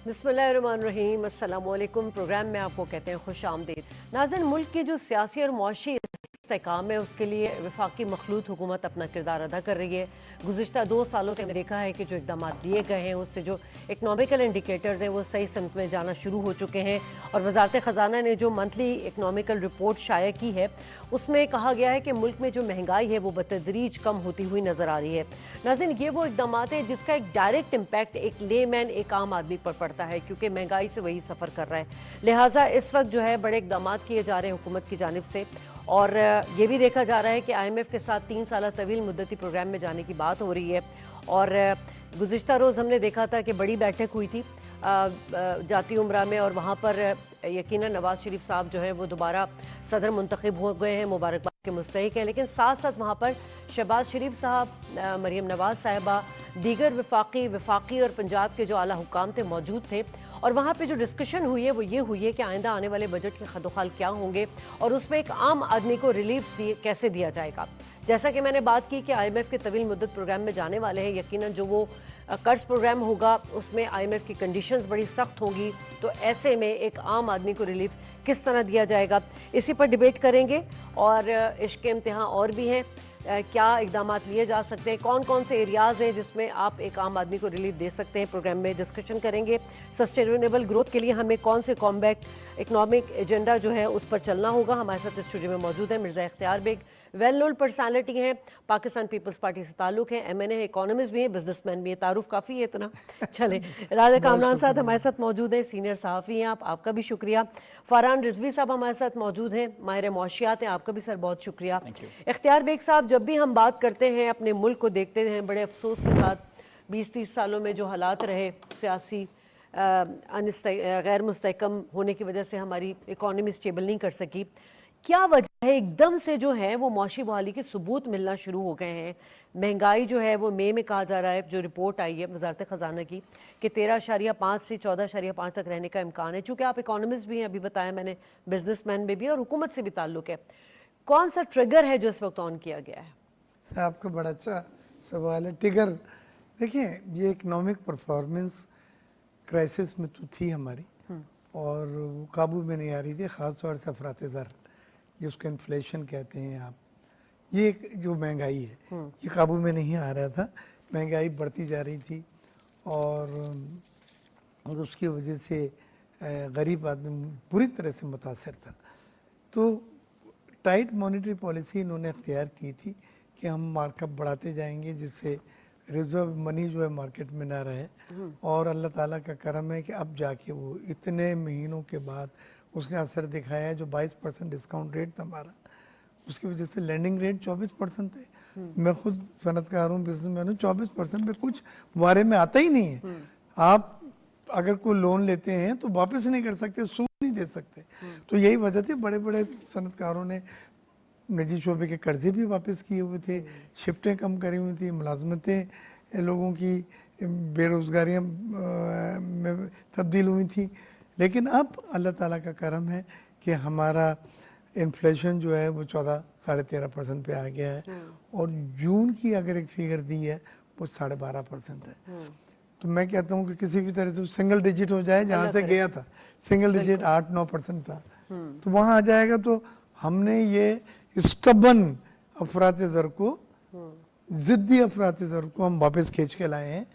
बिस्मिल्लाहिर्रहमानिर्रहीम, अस्सलामुअलैकुम। प्रोग्राम में आपको कहते हैं खुश आमदीद। नाज़रीन, मुल्क की जो सियासी और मुआशी इस्तेहकाम है उसके लिए वफाकी मखलूत हुकूमत अपना किरदार अदा कर रही है। गुज़िश्ता 2 सालों से देखा है कि जो इक़दाम लिए गए हैं उससे जो इकनॉमिकल इंडिकेटर्स हैं वो सही समत में जाना शुरू हो चुके हैं। और वजारत ख़जाना ने जो मंथली इकनॉमिकल रिपोर्ट शाया की है उसमें कहा गया है कि मुल्क में जो महंगाई है वो बतदरीज कम होती हुई नज़र आ रही है। नाज़रीन, ये वो इक़दाम है जिसका एक डायरेक्ट इम्पैक्ट एक लेमैन, एक आम आदमी पर पड़ता है, क्योंकि महंगाई से वही सफ़र कर रहा है। लिहाजा इस वक्त जो है बड़े इक़दाम किए जा रहे हैं हुकूमत की जानिब से। और ये भी देखा जा रहा है कि IMF के साथ 3 साल तवील मुद्दती प्रोग्राम में जाने की बात हो रही है। और गुज़िश्ता रोज़ हमने देखा था कि बड़ी बैठक हुई थी जाती उम्रा में, और वहाँ पर यकीनन नवाज शरीफ साहब जो है वो दोबारा सदर मुंतखब हो गए हैं, मुबारकबाद के मुस्तहिक है। लेकिन साथ साथ वहाँ पर शहबाज शरीफ साहब, मरीम नवाज साहिबा, दीगर वफाकी और पंजाब के जो आला हुकाम थे मौजूद थे। और वहाँ पे जो डिस्कशन हुई है वो ये हुई है कि आइंदा आने वाले बजट के खदोखाल क्या होंगे और उसमें एक आम आदमी को रिलीफ कैसे दिया जाएगा। जैसा कि मैंने बात की कि IMF के तवील मुद्दत प्रोग्राम में जाने वाले हैं, यकीनन जो वो कर्ज प्रोग्राम होगा उसमें IMF की कंडीशंस बड़ी सख्त होंगी, तो ऐसे में एक आम आदमी को रिलीफ किस तरह दिया जाएगा, इसी पर डिबेट करेंगे। और इश्क इम्तिहान और भी हैं, क्या इकदाम लिए जा सकते हैं, कौन कौन से एरियाज़ हैं जिसमें आप एक आम आदमी को रिलीफ दे सकते हैं, प्रोग्राम में डिस्कशन करेंगे। सस्टेनेबल ग्रोथ के लिए हमें कौन से कॉम्बैक्ट इकनॉमिक एजेंडा जो है उस पर चलना होगा। हमारे साथ स्टूडियो में मौजूद है मिर्ज़ा इख्तियार बेग, वेल नोन पर्सनालिटी हैं, पाकिस्तान पीपल्स पार्टी से ताल्लुक़ है, MNA है, इकोनॉमिस्ट भी हैं, बिजनेसमैन भी है। तारुफ काफ़ी है इतना। चले, राजा कामरान साहब हमारे साथ मौजूद हैं, सीनियर सहाफ़ी हैं, आपका भी शुक्रिया। फरहान रिजवी साहब हमारे साथ मौजूद हैं, माहिर मुआशियात हैं, आपका भी सर बहुत शुक्रिया। इख्तियार बेग साहब, जब भी हम बात करते हैं अपने मुल्क को देखते हैं बड़े अफसोस के साथ 20-30 सालों में जो हालात रहे सियासी गैर मुस्तहकम होने की वजह से हमारी इकॉनमी स्टेबल नहीं कर सकी, क्या वजह है एकदम से जो है वो मौशी बहाली के सबूत मिलना शुरू हो गए हैं। महंगाई जो है वो मई में कहा जा रहा है, जो रिपोर्ट आई है वजारत ख़जाना की, कि 13.5 से 14.5 तक रहने का इम्कान है। चूँकि आप इकोनॉमिस्ट भी हैं, अभी बताया मैंने, बिजनेसमैन में भी और हुकूमत से भी ताल्लुक़ है, कौन सा ट्रिगर है जो इस वक्त ऑन किया गया है? आपका बड़ा अच्छा सवाल है। ट्रिगर देखिए, ये इकोनॉमिक परफॉर्मेंस क्राइसिस में तो थी हमारी, और वो काबू में नहीं आ रही थी, ख़ास तौर से अफरात ज़र जिसको इन्फ्लेशन कहते हैं आप। ये जो महंगाई है ये काबू में नहीं आ रहा था, महंगाई बढ़ती जा रही थी, और उसकी वजह से गरीब आदमी बुरी तरह से मुतासर था। तो टाइट मॉनेटरी पॉलिसी इन्होंने अख्तियार की थी कि हम मार्कअप बढ़ाते जाएंगे जिससे रिजर्व मनी जो है मार्केट में ना रहे। और अल्लाह ताला का करम है कि अब जाके वो इतने महीनों के बाद उसने असर दिखाया है। जो 22% डिस्काउंट रेट था हमारा, उसकी वजह से लैंडिंग रेट 24% थे। मैं खुद सनतकार हूँ, बिजनेसमैन हूँ, 24% पे कुछ वारे में आता ही नहीं है। आप अगर कोई लोन लेते हैं तो वापस नहीं कर सकते, सूद नहीं दे सकते। तो यही वजह थी, बड़े बड़े सनतकारों ने निजी शोबे के कर्जे भी वापस किए हुए थे, शिफ्टें कम करी हुई थी, मुलाजमतें लोगों की बेरोज़गारियाँ में तब्दील हुई थी। लेकिन अब अल्लाह ताला का करम है कि हमारा इन्फ्लेशन जो है वो 14-13.5% पे आ गया है, और जून की अगर एक फिगर दी है वो 12.5% है। तो मैं कहता हूँ कि किसी भी तरह से सिंगल डिजिट हो जाए, जहाँ से गया था सिंगल डिजिट 8-9% था, तो वहाँ आ जाएगा। तो हमने ये स्टबन अफरात ज़र को, ज़िद्दी अफरात ज़र को हम वापस खींच के लाए हैं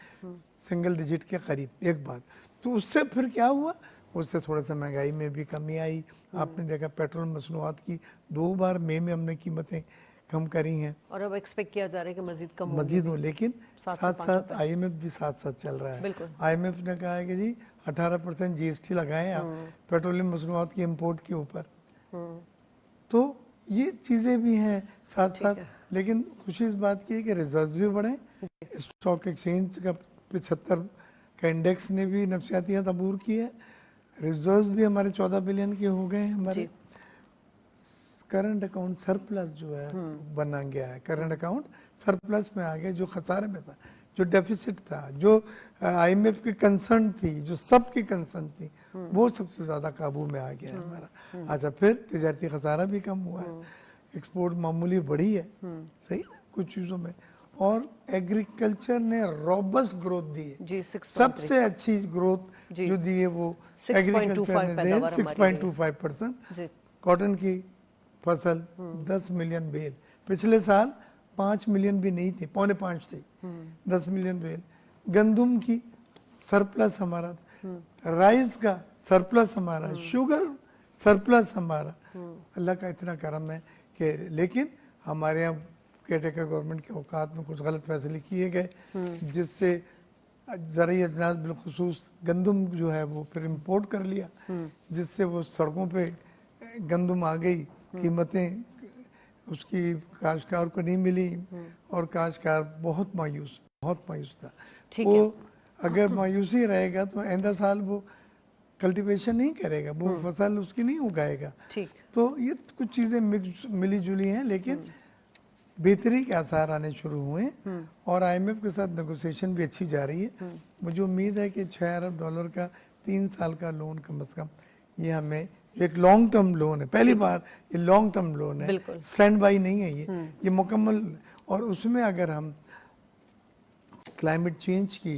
सिंगल डिजिट के करीब। एक बात तो उससे फिर क्या हुआ, उससे थोड़ा सा महंगाई में भी कमी आई। आपने देखा पेट्रोल मसनूआत की 2 बार मई में हमने कीमतें कम करी हैं, और अब एक्सपेक्ट किया जा रहा है कि मजीद हो। लेकिन साथ साथ IMF भी साथ साथ चल रहा है। IMF ने कहा है कि जी 18% GST लगाएं आप पेट्रोलियम मसनूआत की इम्पोर्ट के ऊपर। तो ये चीज़ें भी हैं साथ साथ। लेकिन खुशी इस बात की है कि रिजर्व भी बढ़े, स्टॉक एक्सचेंज का 75 का इंडेक्स ने भी नफसियातियात अबूर की है, रिजर्व्स भी हमारे 14 बिलियन के हो गए हैं। हमारे करंट अकाउंट सरप्लस जो है बना गया है, करंट अकाउंट सरप्लस में आ गया, जो खसारे में था, जो डेफिसिट था, जो IMF की कंसर्न थी, जो सब की कंसर्न थी, वो सबसे ज़्यादा काबू में आ गया है हमारा। अच्छा, फिर तिजारती खसारा भी कम हुआ है, एक्सपोर्ट मामूली बढ़ी है, सही ना कुछ चीज़ों में, और एग्रीकल्चर ने रॉबस्ट ग्रोथ दी है। जी 6.3 सबसे अच्छी ग्रोथ जी। जो दी है वो 6.25 एग्रीकल्चर ने दी है, पैदावार हमारी 6.25%। जी कॉटन की फसल 10 मिलियन बेल, पिछले साल 5 मिलियन भी नहीं थी, 4.5 थी, 10 मिलियन बेल। गंदुम की सरप्लस हमारा था, राइस का सरप्लस हमारा, शुगर सरप्लस हमारा। अल्लाह का इतना करम है कि, लेकिन हमारे यहाँ केटेकर गवर्नमेंट के औकात में कुछ गलत फैसले किए गए, जिससे ज़रूरी अजनास बिलखुसूस गंदुम जो है वो फिर इम्पोर्ट कर लिया, जिससे वो सड़कों पे गंदुम आ गई, कीमतें उसकी काश्तकार को नहीं मिली और काश्तकार बहुत मायूस था। ठीक वो है। अगर मायूसी रहेगा तो आइंदा साल वो कल्टीवेशन नहीं करेगा, वो फसल उसकी नहीं उगाएगा। ठीक तो ये कुछ चीज़ें मिक्स मिली जुली हैं, लेकिन बेहतरी के आसार आने शुरू हुए हैं और आईएमएफ के साथ नेगोशिएशन भी अच्छी जा रही है। मुझे उम्मीद है कि $6 अरब का 3 साल का लोन कम से कम, ये हमें एक लॉन्ग टर्म लोन है, पहली बार ये लॉन्ग टर्म लोन है, बिल्कुल। स्टैंड बाई नहीं है ये मुकम्मल। और उसमें अगर हम क्लाइमेट चेंज की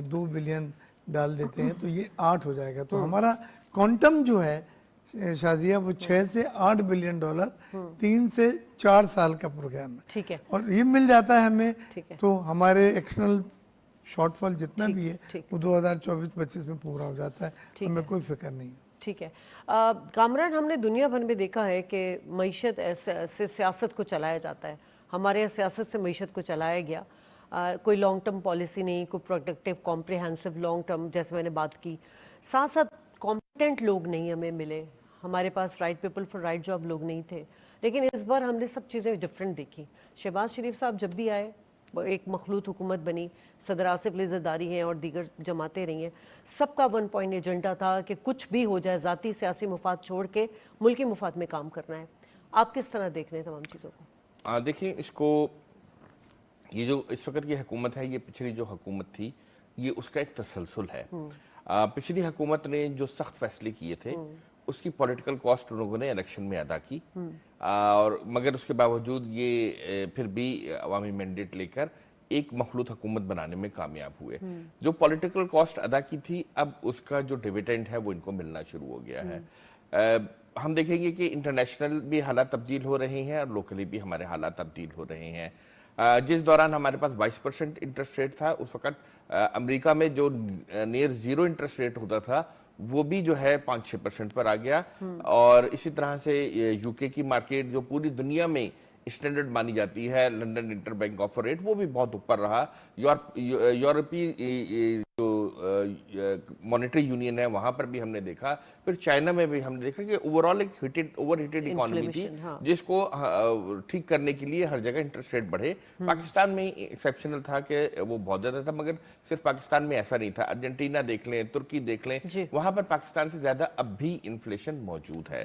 2 बिलियन डाल देते हैं तो ये 8 हो जाएगा। तो हमारा क्वांटम जो है शाजिया वो 6 से $8 बिलियन 3 से 4 साल का प्रोग्राम है। ठीक है। और ये मिल जाता है हमें, ठीक है। तो हमारे एक्सटर्नल शॉर्टफॉल जितना ठीक- भी है ठीक। वो 2024-25 में पूरा हो जाता है, ठीक हमें है। कोई फिक्र नहीं है। ठीक है। कामरान, हमने दुनिया भर में देखा है कि मईशत से सियासत को चलाया जाता है। हमारे यहाँ सियासत से मईशत को चलाया गया। कोई लॉन्ग टर्म पॉलिसी नहीं, कोई प्रोडक्टिव कॉम्प्रिहेंसिव लॉन्ग टर्म, जैसे मैंने बात की। साथ साथ कॉम्पिटेंट लोग नहीं हमें मिले, हमारे पास right people for right job लोग नहीं थे। लेकिन इस बार हमने सब चीज़ें डिफरेंट देखी। शहबाज शरीफ साहब जब भी आए, एक मखलूत हुकूमत बनी, सदर आसिफ अली ज़रदारी हैं और दीगर जमातें रही हैं। सबका 1 पॉइंट एजेंडा था कि कुछ भी हो जाए, ज़ाती सियासी मुफाद छोड़ के मुल्की मुफाद में काम करना है। आप किस तरह देख रहे हैं तमाम चीज़ों को? देखिए, इसको, ये जो इस वक्त की हुकूमत है, ये पिछली जो हुकूमत थी, ये उसका एक तसलसल है। पिछली हुकूमत ने जो सख्त फैसले किए थे उसकी पॉलिटिकल कॉस्ट लोगों ने इलेक्शन में अदा की, और मगर उसके बावजूद ये फिर भी अवामी मैंडेट लेकर एक मखलूत हुकूमत बनाने में कामयाब हुए। जो पॉलिटिकल कॉस्ट अदा की थी, अब उसका जो डिविडेंड है वो इनको मिलना शुरू हो गया है। हम देखेंगे कि इंटरनेशनल भी हालात तब्दील हो रहे हैं और लोकली भी हमारे हालात तब्दील हो रहे हैं। जिस दौरान हमारे पास 22% इंटरेस्ट रेट था, उस वक्त अमेरिका में जो नियर जीरो इंटरेस्ट रेट होता था वो भी जो है 5-6% पर आ गया। और इसी तरह से यूके की मार्केट, जो पूरी दुनिया में स्टैंडर्ड मानी जाती है, लंदन इंटरबैंक ऑफर रेट, वो भी बहुत ऊपर रहा। यूरोपीय जो मॉनेटरी यूनियन है वहां पर भी हमने देखा, फिर चाइना में भी हमने देखा कि ओवरऑल एक ओवरहीटेड इकोनॉमी थी, हाँ। जिसको ठीक करने के लिए हर जगह इंटरेस्ट रेट बढ़े। पाकिस्तान में एक्सेप्शनल था कि वो बहुत ज्यादा था, मगर सिर्फ पाकिस्तान में ऐसा नहीं था। अर्जेंटीना देख लें, तुर्की देख लें, वहां पर पाकिस्तान से ज्यादा अब भी इन्फ्लेशन मौजूद है।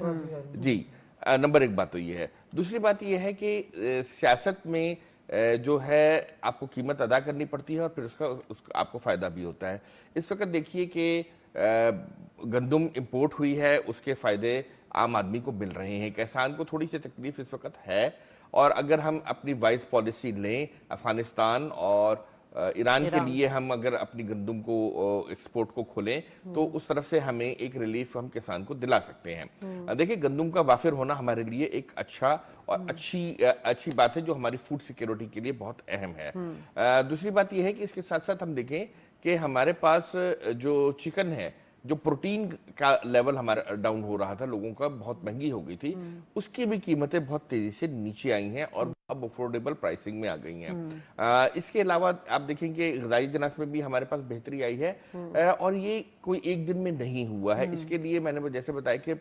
जी, नंबर एक बात तो ये है। दूसरी बात ये है कि सियासत में जो है आपको कीमत अदा करनी पड़ती है और फिर उसका आपको फायदा भी होता है। इस वक्त देखिए कि गंदुम इंपोर्ट हुई है, उसके फायदे आम आदमी को मिल रहे हैं। किसान को थोड़ी सी तकलीफ इस वक्त है, और अगर हम अपनी वाइज पॉलिसी लें, अफगानिस्तान और ईरान के लिए हम अगर अपनी गंदुम को एक्सपोर्ट को खोलें तो उस तरफ से हमें एक रिलीफ हम किसान को दिला सकते हैं। देखिए, गंदुम का वाफिर होना हमारे लिए एक अच्छा और अच्छी बात है, जो हमारी फूड सिक्योरिटी के लिए बहुत अहम है। दूसरी बात यह है कि इसके साथ साथ हम देखें कि हमारे पास जो चिकन है, जो प्रोटीन का लेवल हमारा डाउन हो रहा था, लोगों का बहुत महंगी हो गई थी, उसकी भी कीमतें बहुत तेजी से नीचे आई हैं और अब अफोर्डेबल प्राइसिंग में आ गई हैं। इसके अलावा आप देखेंगे ग़िज़ाई जनास में भी हमारे पास बेहतरी आई है, और ये कोई एक दिन में नहीं हुआ है। इसके लिए मैंने जैसे बताया कि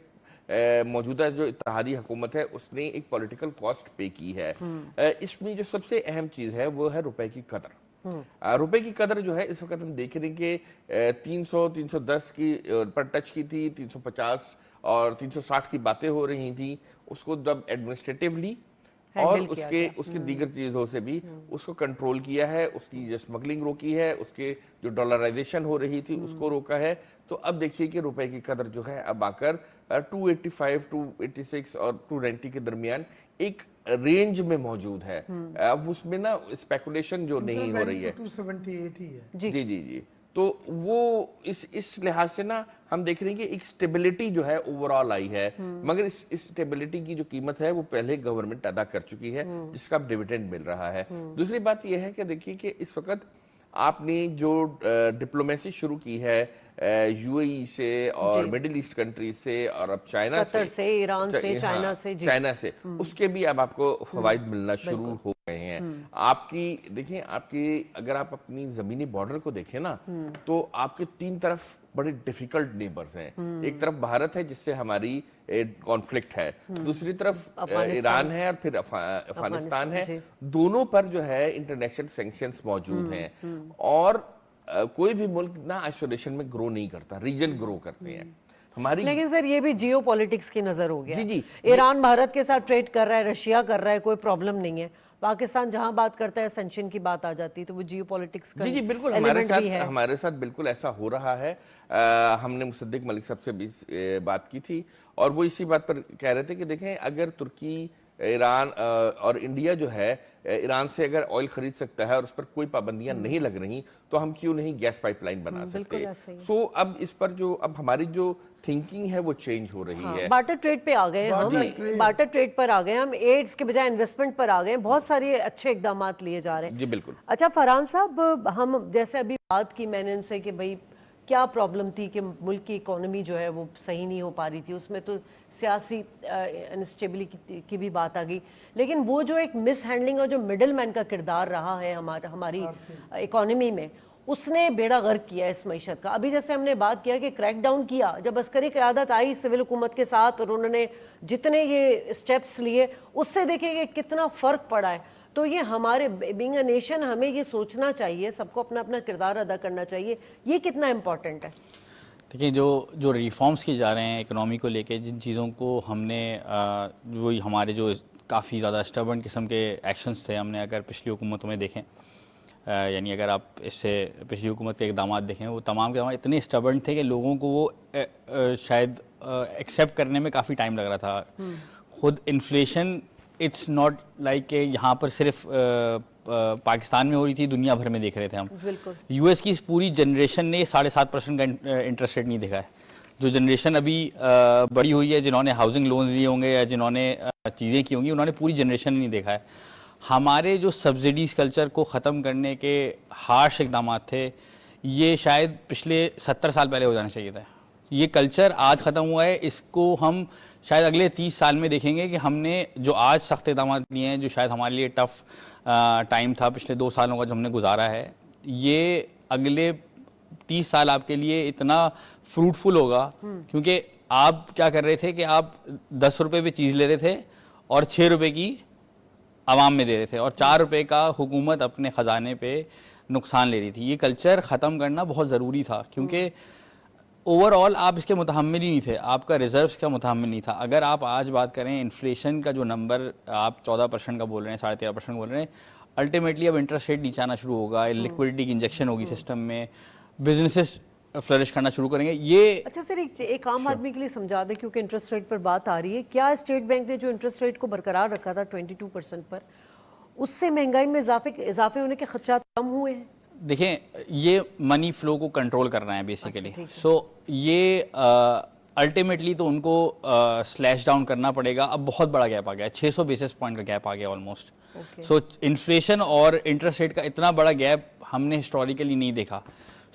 मौजूदा जो इत्तेहादी हुकूमत है उसने एक पॉलिटिकल कॉस्ट पे की है। इसमें जो सबसे अहम चीज है वो है रुपए की कदर। रुपए की कदर जो है इस वक्त हम देख रहे हैं कि 300-310 की पर टच की थी, 350 और 360 की बातें हो रही थी। उसको जब एडमिनिस्ट्रेटिवली और उसके दीगर चीजों से भी उसको कंट्रोल किया है, उसकी जो स्मगलिंग रोकी है, उसके जो डॉलराइजेशन हो रही थी उसको रोका है। तो अब देखिए कि रुपए की कदर जो है अब आकर 285, 286 और 290 के दरमियान एक रेंज में मौजूद है। अब उसमें ना स्पेकुलेशन जो नहीं हो रही है। 278 ही है। जी जी जी, तो वो इस लिहाज से ना हम देख रहे हैं कि एक स्टेबिलिटी जो है ओवरऑल आई है, मगर इस स्टेबिलिटी की जो कीमत है वो पहले गवर्नमेंट अदा कर चुकी है, जिसका अब डिविडेंड मिल रहा है। दूसरी बात यह है कि देखिए कि इस वक्त आपने जो डिप्लोमेसी शुरू की है यूएई से और मिडिल ईस्ट कंट्रीज से और अब चाइना से, ईरान से, चाइना से, जी। चाइना से, उसके भी अब आपको फवाइद मिलना शुरू हो गए हैं। आपकी देखिए, आपकी अगर आप अपनी जमीनी बॉर्डर को देखें ना, तो आपके तीन तरफ बड़े डिफिकल्ट नेबर्स हैं। एक तरफ भारत है जिससे हमारी कॉन्फ्लिक्ट है, दूसरी तरफ ईरान है और फिर अफगानिस्तान है। दोनों पर जो है इंटरनेशनल सैंक्शंस मौजूद हैं और कोई भी मुल्क ना आइसोलेशन में ग्रो नहीं करता, रीजन ग्रो करते हैं हमारी। लेकिन सर ये भी जियो पॉलिटिक्स की नजर हो गया। जी जी, ईरान भारत के साथ ट्रेड कर रहा है, रशिया कर रहा है, कोई प्रॉब्लम नहीं है। पाकिस्तान जहां बात करता है सैंक्शन की बात आ जाती है, तो वो जियो पॉलिटिक्स का जी जी बिल्कुल हमारे साथ बिल्कुल ऐसा हो रहा है। हमने मुसद्दिक मलिक साहब से भी बात की थी और वो इसी बात पर कह रहे थे कि देखें, अगर तुर्की, ईरान और इंडिया जो है ईरान से अगर ऑयल खरीद सकता है और उस पर कोई पाबंदियां नहीं लग रही, तो हम क्यों नहीं गैस पाइपलाइन बना सकते। सो अब इस पर जो अब हमारी जो थिंकिंग है वो चेंज हो रही है। बार्टर ट्रेड पे आ गए हम, बार्टर ट्रेड पर आ गए हम, एड्स के बजाय इन्वेस्टमेंट पर आ गए। बहुत सारे अच्छे इकदाम लिए जा रहे हैं। जी बिल्कुल। अच्छा फरहान साहब, हम जैसे अभी बात की मैंने इनसे कि भाई क्या प्रॉब्लम थी कि मुल्क की इकोनॉमी जो है वो सही नहीं हो पा रही थी, उसमें तो सियासी अनस्टेबिलिटी की भी बात आ गई, लेकिन वो जो एक मिस हैंडलिंग और जो मिडल मैन का किरदार रहा है हमारी इकोनॉमी में, उसने बेड़ा गर्क किया इस मईशत का। अभी जैसे हमने बात किया कि क्रैकडाउन किया, जब अस्करी क़यादत आई सिविल हुकूमत के साथ और उन्होंने जितने ये स्टेप्स लिए, उससे देखिए कि कितना फ़र्क पड़ा है। तो ये हमारे बीइंग अ नेशन हमें ये सोचना चाहिए, सबको अपना अपना किरदार अदा करना चाहिए, ये कितना इम्पोर्टेंट है। देखिए, जो रिफॉर्म्स किए जा रहे हैं इकोनॉमी को लेके, जिन चीज़ों को हमने वो हमारे जो काफ़ी ज़्यादा स्टबर्न किस्म के एक्शंस थे, हमने अगर पिछली हुकूमतों में देखें, यानी अगर आप इससे पिछली हुकूमत के इक़दाम देखें, वो तमाम के तमाम इतने स्टबर्न थे कि लोगों को वो शायद एक्सेप्ट करने में काफ़ी टाइम लग रहा था। खुद इन्फ्लेशन इट्स नॉट लाइक कि यहाँ पर सिर्फ पाकिस्तान में हो रही थी, दुनिया भर में देख रहे थे हम। यूएस की इस पूरी जनरेशन ने 7.5% का इंटरेस्ट रेट नहीं देखा है। जो जनरेशन अभी बड़ी हुई है, जिन्होंने हाउसिंग लोन लिए होंगे या जिन्होंने चीज़ें की होंगी, उन्होंने पूरी जनरेशन नहीं देखा है। हमारे जो सब्सिडीज कल्चर को ख़त्म करने के हार्श इकदाम थे, ये शायद पिछले 70 साल पहले हो जाना चाहिए था। ये कल्चर आज ख़त्म हुआ है, इसको हम शायद अगले 30 साल में देखेंगे कि हमने जो आज सख्त इक़दाम लिए हैं, जो शायद हमारे लिए टफ़ टाइम था पिछले 2 सालों का जो हमने गुजारा है, ये अगले 30 साल आपके लिए इतना फ्रूटफुल होगा। क्योंकि आप क्या कर रहे थे कि आप 10 रुपये पे चीज़ ले रहे थे और 6 रुपये की आवाम में दे रहे थे और 4 रुपये का हुकूमत अपने ख़जाने पे नुकसान ले रही थी। ये कल्चर ख़त्म करना बहुत ज़रूरी था, क्योंकि ओवरऑल आप इसके मुतहम्मिल ही नहीं थे, आपका रिजर्व्स का मुतहम्मिल नहीं था। अगर आप आज बात करें इन्फ्लेशन का जो नंबर आप 14% का बोल रहे हैं, 13.5% बोल रहे हैं, अल्टीमेटली अब इंटरेस्ट रेट नीचे आना शुरू होगा, लिक्विडिटी की इंजेक्शन होगी सिस्टम में, बिजनेसेस फ्लरिश करना शुरू करेंगे। ये अच्छा सर, एक आम आदमी के लिए समझा दें, क्योंकि इंटरेस्ट रेट पर बात आ रही है, क्या स्टेट बैंक ने जो इंटरेस्ट रेट को बरकरार रखा था 22% पर, उससे महंगाई में इजाफे होने के खदशात कम हुए हैं? देखें, ये मनी फ्लो को कंट्रोल करना है बेसिकली। सो ये अल्टीमेटली तो उनको स्लैश डाउन करना पड़ेगा। अब बहुत बड़ा गैप आ गया है, 600 बेसिस पॉइंट का गैप आ गया ऑलमोस्ट। सो इन्फ्लेशन और इंटरेस्ट रेट का इतना बड़ा गैप हमने हिस्टोरिकली नहीं देखा।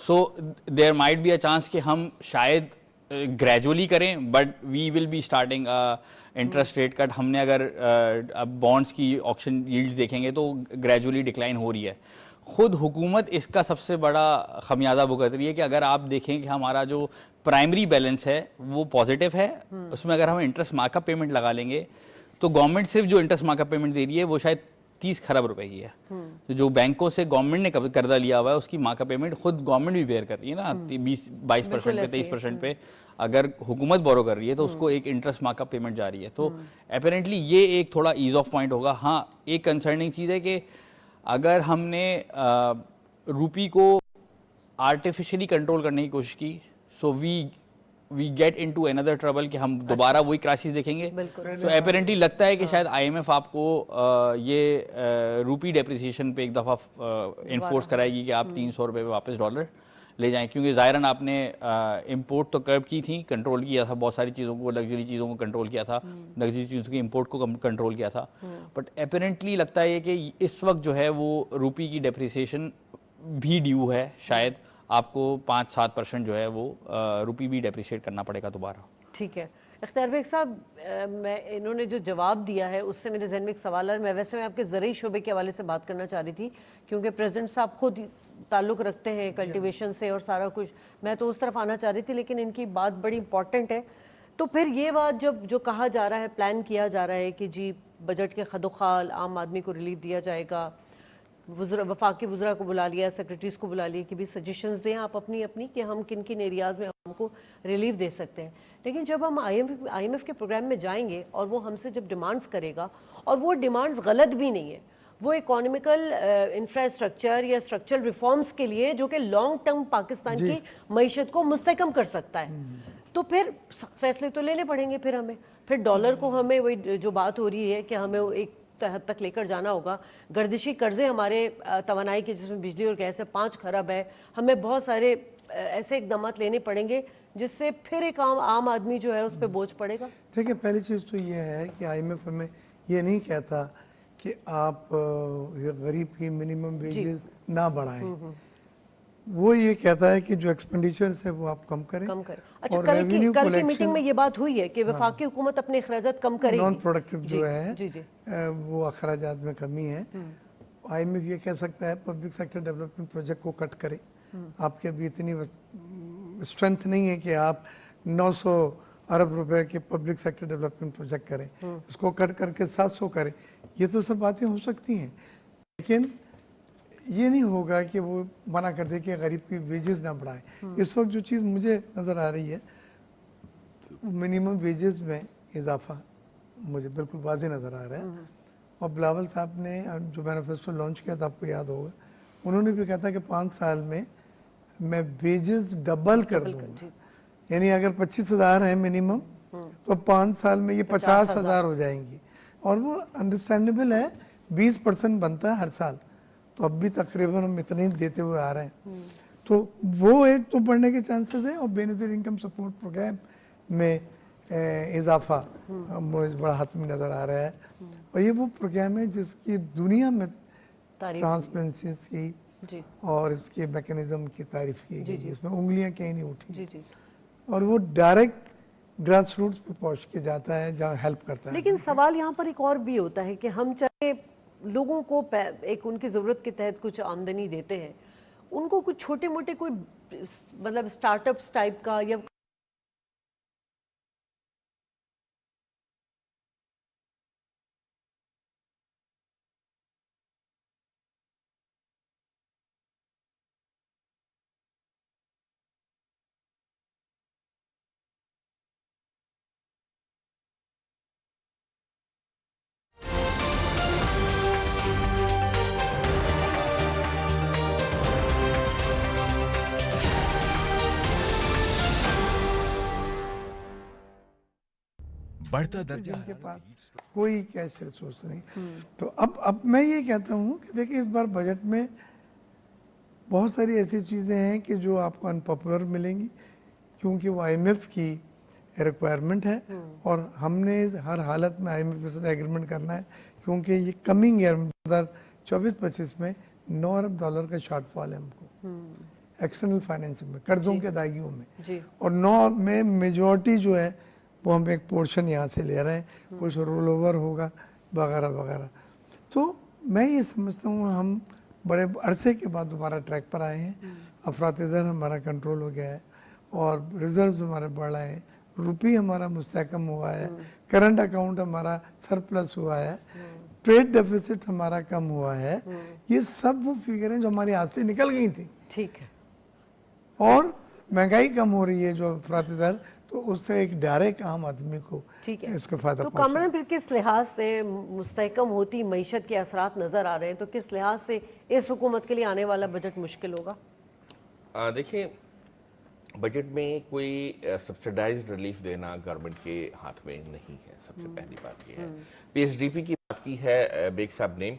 So there might be a chance कि हम शायद ग्रेजुअली करें, but we will be starting interest rate cut. हमने अगर अब बॉन्ड्स की ऑक्शन यील्ड देखेंगे तो ग्रेजुअली डिक्लाइन हो रही है। खुद हुकूमत इसका सबसे बड़ा खमियाजा भुगत रही है कि अगर आप देखें कि हमारा जो प्राइमरी बैलेंस है वो पॉजिटिव है, उसमें अगर हम इंटरेस्ट मार्कअप पेमेंट लगा लेंगे तो गवर्नमेंट सिर्फ जो इंटरेस्ट मार्कअप पेमेंट दे रही है वो शायद 30 खरब रुपए की है। तो जो बैंकों से गवर्नमेंट ने कर्जा लिया हुआ है उसकी मार्कअप पेमेंट खुद गवर्नमेंट भी बेयर कर रही है ना, 20-22% पे, 23% पे अगर हुकूमत बोरो कर रही है तो उसको एक इंटरेस्ट मार्कअप पेमेंट जा रही है। तो अपेरेंटली ये एक थोड़ा ईज ऑफ पॉइंट होगा। हाँ, एक कंसर्निंग चीज़ है कि अगर हमने रूपी को आर्टिफिशियली कंट्रोल करने की कोशिश की, so we we get into another trouble कि हम दोबारा वही क्राइसिस देखेंगे। बिल्कुल। तो अपेरेंटली लगता है कि शायद आईएमएफ आपको ये रूपी डेप्रिसिएशन पे एक दफ़ा इन्फोर्स कराएगी कि आप 300 रुपये पे वापस डॉलर ले जाएं, क्योंकि ज़ाहिरन आपने इंपोर्ट तो कर्ब की थी, कंट्रोल किया था बहुत सारी चीज़ों को, लग्जरी चीज़ों को कंट्रोल किया था, लग्जरी चीज़ों की इंपोर्ट को कंट्रोल किया था, बट अपेरेंटली लगता है कि इस वक्त जो है वो रूपी की डेप्रिसिएशन भी ड्यू है, शायद आपको 5-7% जो है वो रूपी भी डेप्रिशिएट करना पड़ेगा दोबारा। ठीक है इख्तियार बेग साहब, मैं इन्होंने जो जवाब दिया है उससे मेरे जहन में एक सवाल है। मैं आपके ज़रूरी शोबे के हवाले से बात करना चाह रही थी, क्योंकि प्रेसिडेंट साहब खुद ताल्लुक़ रखते हैं कल्टीवेशन से और सारा कुछ, मैं तो उस तरफ आना चाह रही थी, लेकिन इनकी बात बड़ी इंपॉर्टेंट है। तो फिर ये बात जो कहा जा रहा है, प्लान किया जा रहा है कि जी बजट के खदोखाल आम आदमी को रिलीफ दिया जाएगा, वफाकी वज़रा को बुला लिया, सेक्रेटरीज को बुला लिया कि भी सजेशंस दें आप अपनी अपनी कि हम किन किन एरियाज़ में हमको रिलीफ दे सकते हैं। लेकिन जब हम आईएमएफ के प्रोग्राम में जाएंगे और वो हमसे जब डिमांड्स करेगा, और वो डिमांड्स गलत भी नहीं है, वो इकोनॉमिकल इंफ्रास्ट्रक्चर या स्ट्रक्चरल रिफॉर्म्स के लिए जो कि लॉन्ग टर्म पाकिस्तान की मईशत को मुस्तहकम कर सकता है, तो फिर फैसले तो लेने पड़ेंगे। फिर डॉलर को हमें वही जो बात हो रही है कि हमें एक हद तक लेकर जाना होगा। गर्दिशी कर्जे हमारे तवानाई के, जिसमें बिजली और गैस है 5 खरब है, हमें बहुत सारे ऐसे इकदाम लेने पड़ेंगे जिससे फिर एक आम आदमी जो है उस पर बोझ पड़ेगा। देखिए पहली चीज़ तो ये है कि आईएमएफ हमें ये नहीं कहता कि आप गरीब की मिनिमम वेजेस ना बढ़ाएं, वो ये कहता है कि जो एक्सपेंडिचर्स है वो आप कम करें। अच्छा, कल की मीटिंग में ये बात हुई है कि वफाकी हुकूमत अपने अखराजात कम करेगी, नॉन प्रोडक्टिव जो है जी जी वो अखराजात में कमी है। आईएमएफ ये कह सकता है पब्लिक सेक्टर डेवलपमेंट प्रोजेक्ट को कट करें। आपके अभी इतनी स्ट्रेंथ नहीं है कि आप 900 अरब रुपए के पब्लिक सेक्टर डेवलपमेंट प्रोजेक्ट करें, इसको कट करके 700 करें। ये तो सब बातें हो सकती हैं, लेकिन ये नहीं होगा कि वो मना कर दे कि गरीब की वेजेस ना बढ़ाएं। इस वक्त जो चीज़ मुझे नज़र आ रही है, मिनिमम वेजेस में इजाफा मुझे बिल्कुल वाज़ेह नज़र आ रहा है। और बिलावल साहब ने जो मैनिफेस्टो लॉन्च किया था, आपको याद होगा, उन्होंने भी कहा था कि 5 साल में मैं वेजेस डबल कर दूंगा, यानी अगर 25,000 है मिनिमम तो 5 साल में ये 50,000 हो जाएंगी। और वो अंडरस्टैंडेबल है, 20% बनता है हर साल, तो अब भी तकरीबन हम इतने ही देते हुए आ रहे हैं। तो वो एक तो बढ़ने के चांसेस हैं, और बेनज़ीर इनकम सपोर्ट प्रोग्राम में इजाफा मुझे बड़ा हतमी नज़र आ रहा है। और ये वो प्रोग्राम है जिसकी दुनिया में ट्रांसपेरेंसी की और इसके मैकेनिज्म की तारीफ की गई, इसमें उंगलियां कहीं नहीं उठी, और वो डायरेक्ट ग्रास रूट्स पे पहुंच के जाता है जहाँ हेल्प करता है। लेकिन सवाल यहाँ पर एक और भी होता है कि हम चाहे लोगों को एक उनकी ज़रूरत के तहत कुछ आमदनी देते हैं, उनको कुछ छोटे मोटे कोई मतलब स्टार्टअप्स टाइप का या बढ़ता दर्जा जिनके पास कोई कैश रिसोर्स नहीं। तो अब मैं ये कहता हूँ कि देखिए इस बार बजट में बहुत सारी ऐसी चीज़ें हैं कि जो आपको अनपॉपुलर मिलेंगी, क्योंकि वो आईएमएफ की रिक्वायरमेंट है, और हमने हर हालत में आईएमएफ के साथ एग्रीमेंट करना है, क्योंकि ये कमिंग ईयर 2024-25 में $9 अरब का शॉर्टफॉल है हमको एक्सटर्नल फाइनेंसिंग में, कर्जों के अदायगियों में, और 9 में मेजॉरिटी जो है वो हम एक पोर्शन यहाँ से ले रहे हैं, कुछ रोल ओवर होगा वगैरह वगैरह। तो मैं ये समझता हूँ हम बड़े अरसे के बाद दोबारा ट्रैक पर आए हैं, अफरात-ए-ज़र हमारा कंट्रोल हो गया है, और रिजर्व्स हमारे बढ़ रहे हैं, रुपी हमारा मुस्तहकम हुआ है, करंट अकाउंट हमारा सरप्लस हुआ है, ट्रेड डेफिसिट हमारा कम हुआ है। ये सब वो फिगर हैं जो हमारे हाथ से निकल गई थी। ठीक है, और महंगाई कम हो रही है जो अफरात-ए-ज़र, तो उससे एक डायरेक्ट आम आदमी को इसका फायदा तो कामरान फिर किस लिहाज से मुस्तहकम होती मईशत के असरात नज़र आ रहे हैं, तो किस लिहाज से इस हुकूमत के लिए आने वाला बजट मुश्किल होगा? देखिए बजट में कोई सब्सिडाइज्ड रिलीफ देना गवर्नमेंट के हाथ में नहीं है, सबसे पहली बात ये है। पीएसडीपी की बात की है बेग साहब ने,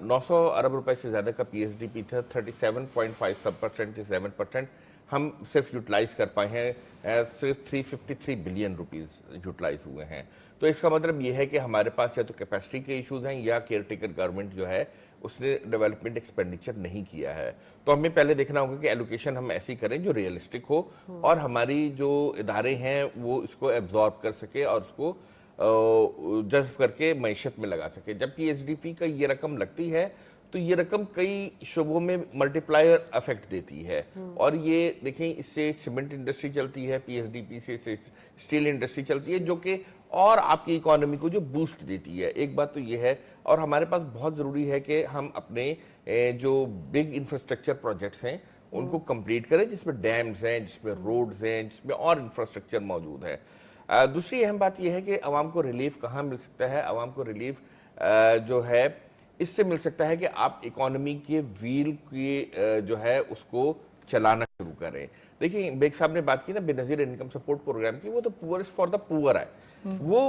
900 अरब रुपए से ज्यादा का पीएसडीपी था, 37.5% से 7% हम सिर्फ यूटिलाइज कर पाए हैं, सिर्फ 353 बिलियन रुपीस यूटिलाइज हुए हैं। तो इसका मतलब ये है कि हमारे पास या तो कैपेसिटी के इश्यूज हैं या केयरटेकर गवर्नमेंट जो है उसने डेवलपमेंट एक्सपेंडिचर नहीं किया है। तो हमें पहले देखना होगा कि एलोकेशन हम ऐसी करें जो रियलिस्टिक हो और हमारी जो इदारे हैं वो इसको एब्जॉर्ब कर सके और उसको जज्ब करके मैशत में लगा सके। जब पीएसडीपी का ये रकम लगती है तो ये रकम कई शोबों में मल्टीप्लायर इफेक्ट देती है। और ये देखें, इससे सीमेंट इंडस्ट्री चलती है, पीएसडीपी से स्टील इंडस्ट्री चलती है, जो कि और आपकी इकोनॉमी को जो बूस्ट देती है। एक बात तो ये है, और हमारे पास बहुत ज़रूरी है कि हम अपने जो बिग इंफ्रास्ट्रक्चर प्रोजेक्ट्स हैं उनको कंप्लीट करें, जिसमें डैम्स हैं, जिसमें रोड्स हैं, जिसमें और इंफ्रास्ट्रक्चर मौजूद है। दूसरी अहम बात यह है कि आवाम को रिलीफ कहाँ मिल सकता है। आवाम को रिलीफ जो है इससे मिल सकता है कि आप इकोनॉमी के व्हील की जो है उसको चलाना शुरू करें। देखिए, बेग साहब ने बात की ना बेनजीर इनकम सपोर्ट प्रोग्राम की, वो तो पुअरेस्ट फॉर द पुअर है। वो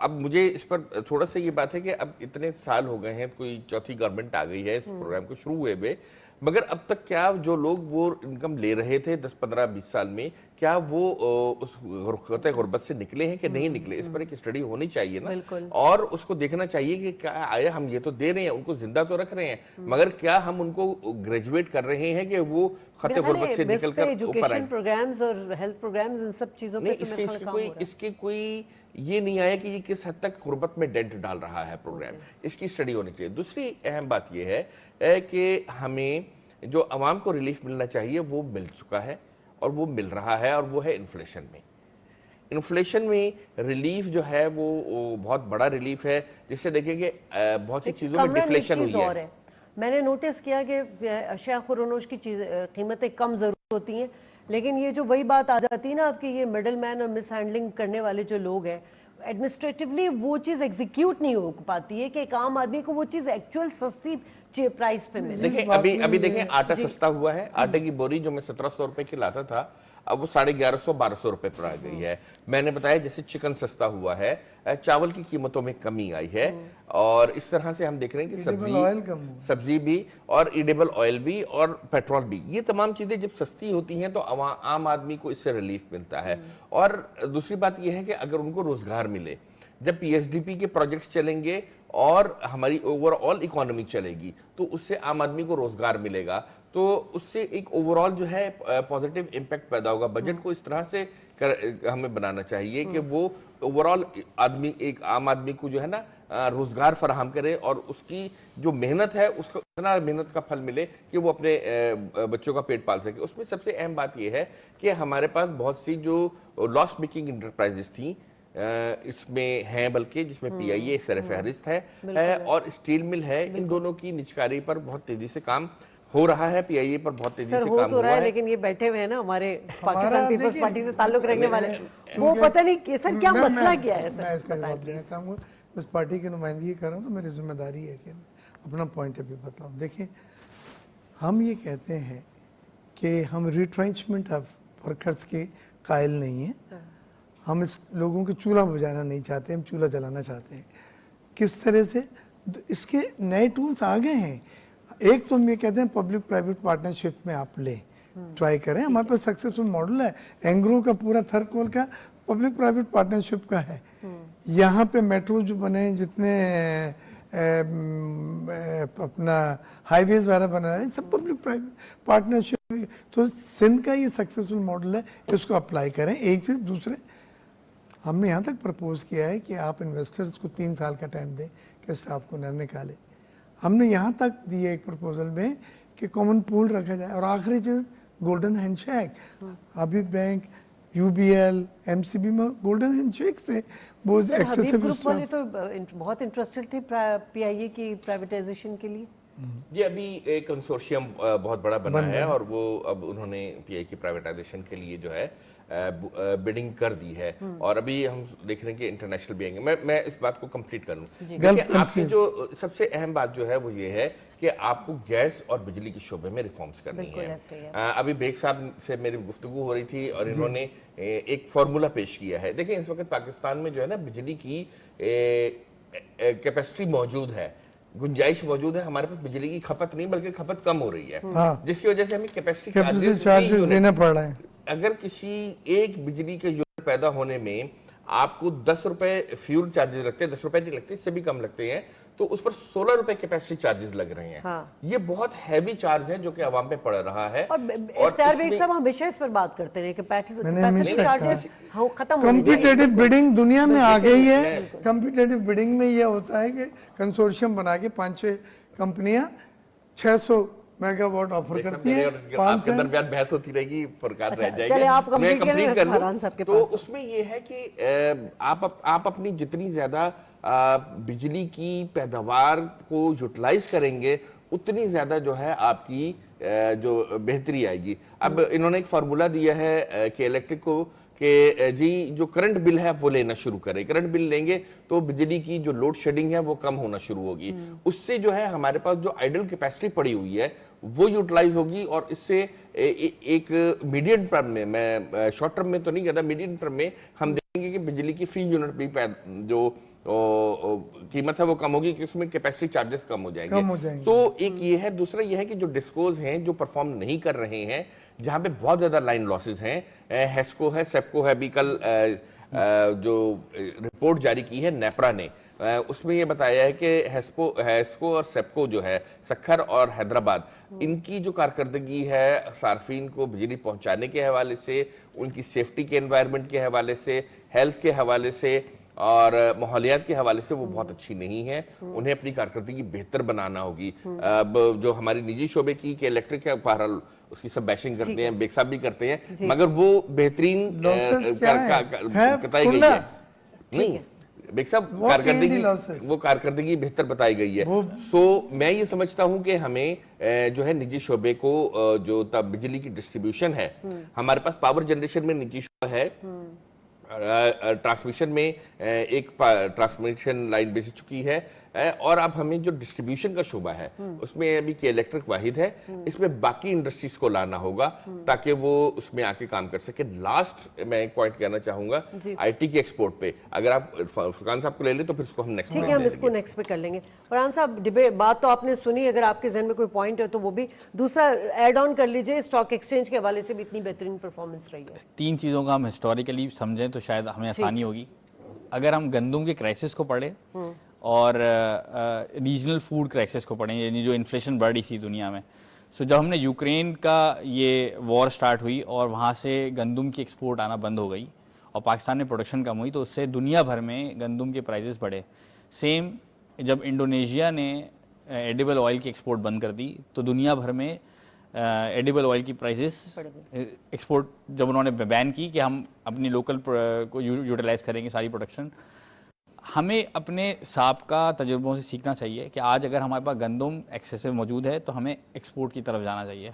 अब मुझे इस पर थोड़ा सा ये बात है कि अब इतने साल हो गए हैं, कोई चौथी गवर्नमेंट आ गई है इस प्रोग्राम को शुरू हुए हुए, मगर अब तक क्या जो लोग वो इनकम ले रहे थे 10, 15, 20 साल में, क्या वो उस गुर्बत से निकले हैं कि नहीं निकले? इस पर एक स्टडी होनी चाहिए ना, और उसको देखना चाहिए कि क्या आया, हम ये तो दे रहे हैं, उनको जिंदा तो रख रहे हैं, मगर क्या हम उनको ग्रेजुएट कर रहे हैं कि वो खतरे गुर्बत से निकलकर एजुकेशन प्रोग्राम्स और हेल्थ प्रोग्राम्स इन सब चीजों पे इसके कोई ये नहीं आया कि ये किस हद तक गुर्बत में डेंट डाल रहा है प्रोग्राम। इसकी स्टडी होनी चाहिए। दूसरी अहम बात यह है कि हमें जो आवाम को रिलीफ मिलना चाहिए वो मिल चुका है और वो मिल रहा है, और वो है इन्फ्लेशन में। इन्फ्लेशन में रिलीफ जो है वो बहुत बड़ा रिलीफ है, जिससे देखेंगे बहुत सी चीजों में डिफ्लेशन हुई है। मैंने नोटिस किया कि अशिया खुरोनोश की कीमतें कम जरूर होती हैं, लेकिन ये जो वही बात आ जाती है ना आपकी, ये मिडल मैन और मिस हैंडलिंग करने वाले जो लोग हैं, एडमिनिस्ट्रेटिवली वो चीज़ एग्जीक्यूट नहीं हो पाती है कि एक आम आदमी को वो चीज़ एक्चुअल सस्ती प्राइस पे मिले। देखिए, अभी देखें, आटा सस्ता हुआ है। आटे की बोरी जो मैं 1700 रुपए की लाता था, अब वो 1150, 1200 रुपए पर आ गई है। मैंने बताया जैसे चिकन सस्ता हुआ है, चावल की कीमतों में कमी आई है, और इस तरह से हम देख रहे हैं कि सब्जी भी और ईडेबल ऑयल भी और पेट्रोल भी, ये तमाम चीजें जब सस्ती होती हैं तो आम आदमी को इससे रिलीफ मिलता है। और दूसरी बात यह है कि अगर उनको रोजगार मिले, जब पीएसडीपी के प्रोजेक्ट्स चलेंगे और हमारी ओवरऑल इकोनॉमी चलेगी, तो उससे आम आदमी को रोजगार मिलेगा, तो उससे एक ओवरऑल जो है पॉजिटिव इम्पैक्ट पैदा होगा। बजट को इस तरह से हमें बनाना चाहिए कि वो ओवरऑल आदमी, एक आम आदमी को जो है ना रोजगार फराहम करे, और उसकी जो मेहनत है उसको इतना मेहनत का फल मिले कि वो अपने बच्चों का पेट पाल सके। उसमें सबसे अहम बात यह है कि हमारे पास बहुत सी जो लॉस मेकिंग इंटरप्राइजेस थी इसमें हैं, बल्कि जिसमें पीआईए सर फहरिस्त है और स्टील मिल है, इन दोनों की निजकारी पर बहुत तेजी से काम हो रहा है। पीआईए पर बहुत तेजी से काम हो रहा है, लेकिन ये बैठे हुए हैं ना हमारे पाकिस्तान पीपल्स पार्टी से ताल्लुक रखने वाले, वो पता नहीं कि सर क्या मसला क्या है। सर मैं इसका जवाब देना चाहूँगा, उस पार्टी की नुमाइंदगी कर रहा हूँ तो मेरी जिम्मेदारी है कि अपना पॉइंट ऑफ व्यू बताऊँ। देखिए, हम ये कहते हैं कि हम रिट्रेंचमेंट ऑफ वर्कर्स के कायल नहीं हैं, हम इस लोगों के चूल्हा बुझाना नहीं चाहते, हम चूल्हा जलाना चाहते हैं। किस तरह से? इसके नए टूल्स आ गए हैं। एक तो हम ये कहते हैं पब्लिक प्राइवेट पार्टनरशिप में आप लें, ट्राई करें। हमारे पास सक्सेसफुल मॉडल है, एंग्रो का पूरा थर्कोल का पब्लिक प्राइवेट पार्टनरशिप का है। यहाँ पे मेट्रो जो बने, जितने अपना हाईवेज वगैरह बना रहे हैं, सब पब्लिक प्राइवेट पार्टनरशिप। तो सिंध का ये सक्सेसफुल मॉडल है, इसको अप्लाई करें। एक चीज़, दूसरे हमने यहाँ तक प्रपोज किया है कि आप इन्वेस्टर्स को 3 साल का टाइम दें कि स्टाफ को न निकाले। हमने यहाँ तक दिए एक प्रपोजल में कि कॉमन पूल रखा जाए। और आखिरी चीज़, गोल्डन हैंडशेक। अभी बैंक, यूबीएल, एमसीबी में गोल्डन हैंडशेक से वो एक्सेसिव ग्रुप वाले तो बहुत इंटरेस्टेड थे पीआईए की प्राइवेटाइजेशन के लिए। जी, अभी एक कंसोर्शियम बहुत बड़ा बना है, और वो अब उन्होंने पीआई की प्राइवेटाइजेशन के लिए जो है बिडिंग कर दी है और अभी हम देख रहे हैं कि इंटरनेशनल भी आएंगे। मैं इस बात को कंप्लीट कर लूं। गल्फ देखिए, आपकी countries। जो सबसे अहम बात जो है वो ये है कि आपको गैस और बिजली के शोबे में रिफॉर्म्स करनी बिल्कुल है। ऐसे ही है। अभी बेग साहब से मेरी गुफ्तगू हो रही थी और इन्होंने एक फॉर्मूला पेश किया है। देखिए, इस वक्त पाकिस्तान में जो है ना बिजली की कैपेसिटी मौजूद है, गुंजाइश मौजूद है। हमारे पास बिजली की खपत नहीं बल्कि खपत कम हो रही है, हाँ। जिसकी वजह से हमें कैपेसिटी कैपिटल चार्जेस देना पड़ रहा है। अगर किसी एक बिजली के यूनिट पैदा होने में आपको 10 रुपए फ्यूल चार्जेस लगते हैं, 10 रुपए नहीं लगते, इससे भी कम लगते हैं, तो उस पर 16 रुपए कैपेसिटी चार्जेस लग रहे हैं। हाँ। ये बहुत हैवी चार्ज है जो कि आवाम पे पड़ रहा है। और इफ्तियार बेग साहब हमेशा इस पर बात करते रहे कि मैंने कैपेसिटी हमेशा चार्जेस खत्म होने चाहिए। कॉम्पिटेटिव बिडिंग दुनिया में आ गई है। कॉम्पिटेटिव बिडिंग में ये होता है कि कंसोर्शियम बना के 5-6 कंपनियां 600 मेगावाट ऑफर करती है। आपके दरमियान बहस होती रहेगी, फुरकान रह जाएगी। चले आप मैं कंप्लीट कंप्लीट कर करें लूं। फरहान साहब के तो पास। उसमें ये है कि आप अपनी जितनी ज्यादा बिजली की पैदावार को यूटिलाइज करेंगे उतनी ज्यादा जो है आपकी जो बेहतरी आएगी। अब इन्होंने एक फार्मूला दिया है कि इलेक्ट्रिक को कि जी जो करंट बिल है वो लेना शुरू करें। करंट बिल लेंगे तो बिजली की जो लोड शेडिंग है वो कम होना शुरू होगी। उससे जो है हमारे पास जो आइडल कैपेसिटी पड़ी हुई है वो यूटिलाइज होगी और इससे एक मीडियम टर्म में, मैं शॉर्ट टर्म में तो नहीं कहता, मीडियम टर्म में हम देखेंगे कि बिजली की फी यूनिट भी जो कीमत है वो कम होगी, कि उसमें कैपेसिटी चार्जेस कम हो जाएंगे। तो एक ये है। दूसरा ये है कि जो डिस्कोज हैं जो परफॉर्म नहीं कर रहे हैं, जहां पे बहुत ज्यादा लाइन लॉसेस हैं, हेस्को है, सेप्को है। अभी कल जो रिपोर्ट जारी की है नेपरा ने, उसमें ये बताया है कि हेस्को और सेप्को जो है सक्खर और हैदराबाद, इनकी जो कारकर्दगी है सार्फिन को बिजली पहुंचाने के हवाले से, उनकी सेफ्टी के एनवायरनमेंट के हवाले से, हेल्थ के हवाले से और माहौलियात के हवाले से वो बहुत अच्छी नहीं है। उन्हें अपनी कारकर्दगी बेहतर बनाना होगी। अब जो हमारी निजी शोबे की कि इलेक्ट्रिक है, बहरहाल उसकी सब बैशिंग करते हैं, बेग साहब भी करते हैं, मगर वो बेहतरीन बताई गई है। नहीं, बेग साहब कारकर्दगी बेहतर बताई गई है। सो मैं ये समझता हूं कि हमें जो है निजी शोबे को जो बिजली की डिस्ट्रीब्यूशन है, हमारे पास पावर जनरेशन में निजी शोबा है, ट्रांसमिशन में एक ट्रांसमिशन लाइन बेच चुकी है, और अब हमें जो डिस्ट्रीब्यूशन का शोबा है उसमें अभी के इलेक्ट्रिक वाहिद है, इसमें बाकी इंडस्ट्रीज को लाना होगा ताकि वो उसमें आके काम कर सके। लास्ट मैं एक पॉइंट कहना चाहूंगा आईटी के एक्सपोर्ट पे, अगर आप फुरकान साहब को ले ले तो फिर उसको हम नेक्स्ट, ठीक है, हम इसको नेक्स्ट पे कर लेंगे। फरहान साहब, डिबेट बात तो आपने सुनी, अगर आपके जहन में कोई पॉइंट है तो वो भी दूसरा ऐड ऑन कर लीजिए। स्टॉक एक्सचेंज के हवाले से भी इतनी बेहतरीन परफॉर्मेंस रही है। 3 चीज़ों का हम हिस्टोरिकली समझें तो शायद हमें आसानी होगी। अगर हम गंदम के क्राइसिस को पढ़े और रीजनल फूड क्राइसिस को पढ़ें, यानी जो इन्फ्लेशन बढ़ रही थी दुनिया में, सो जब हमने यूक्रेन का ये वॉर स्टार्ट हुई और वहाँ से गंदम की एक्सपोर्ट आना बंद हो गई और पाकिस्तान में प्रोडक्शन कम हुई, तो उससे दुनिया भर में गंदम के प्राइसेस बढ़े। सेम जब इंडोनेशिया ने एडिबल ऑयल की एक्सपोर्ट बंद कर दी तो दुनिया भर में एडिबल ऑयल की प्राइसेस एक्सपोर्ट जब उन्होंने बैन की कि हम अपनी लोकल को यूटिलाइज करेंगे सारी प्रोडक्शन। हमें अपने साबका तजुर्बों से सीखना चाहिए कि आज अगर हमारे पास गंदम एक्सेसिव मौजूद है तो हमें एक्सपोर्ट की तरफ जाना चाहिए।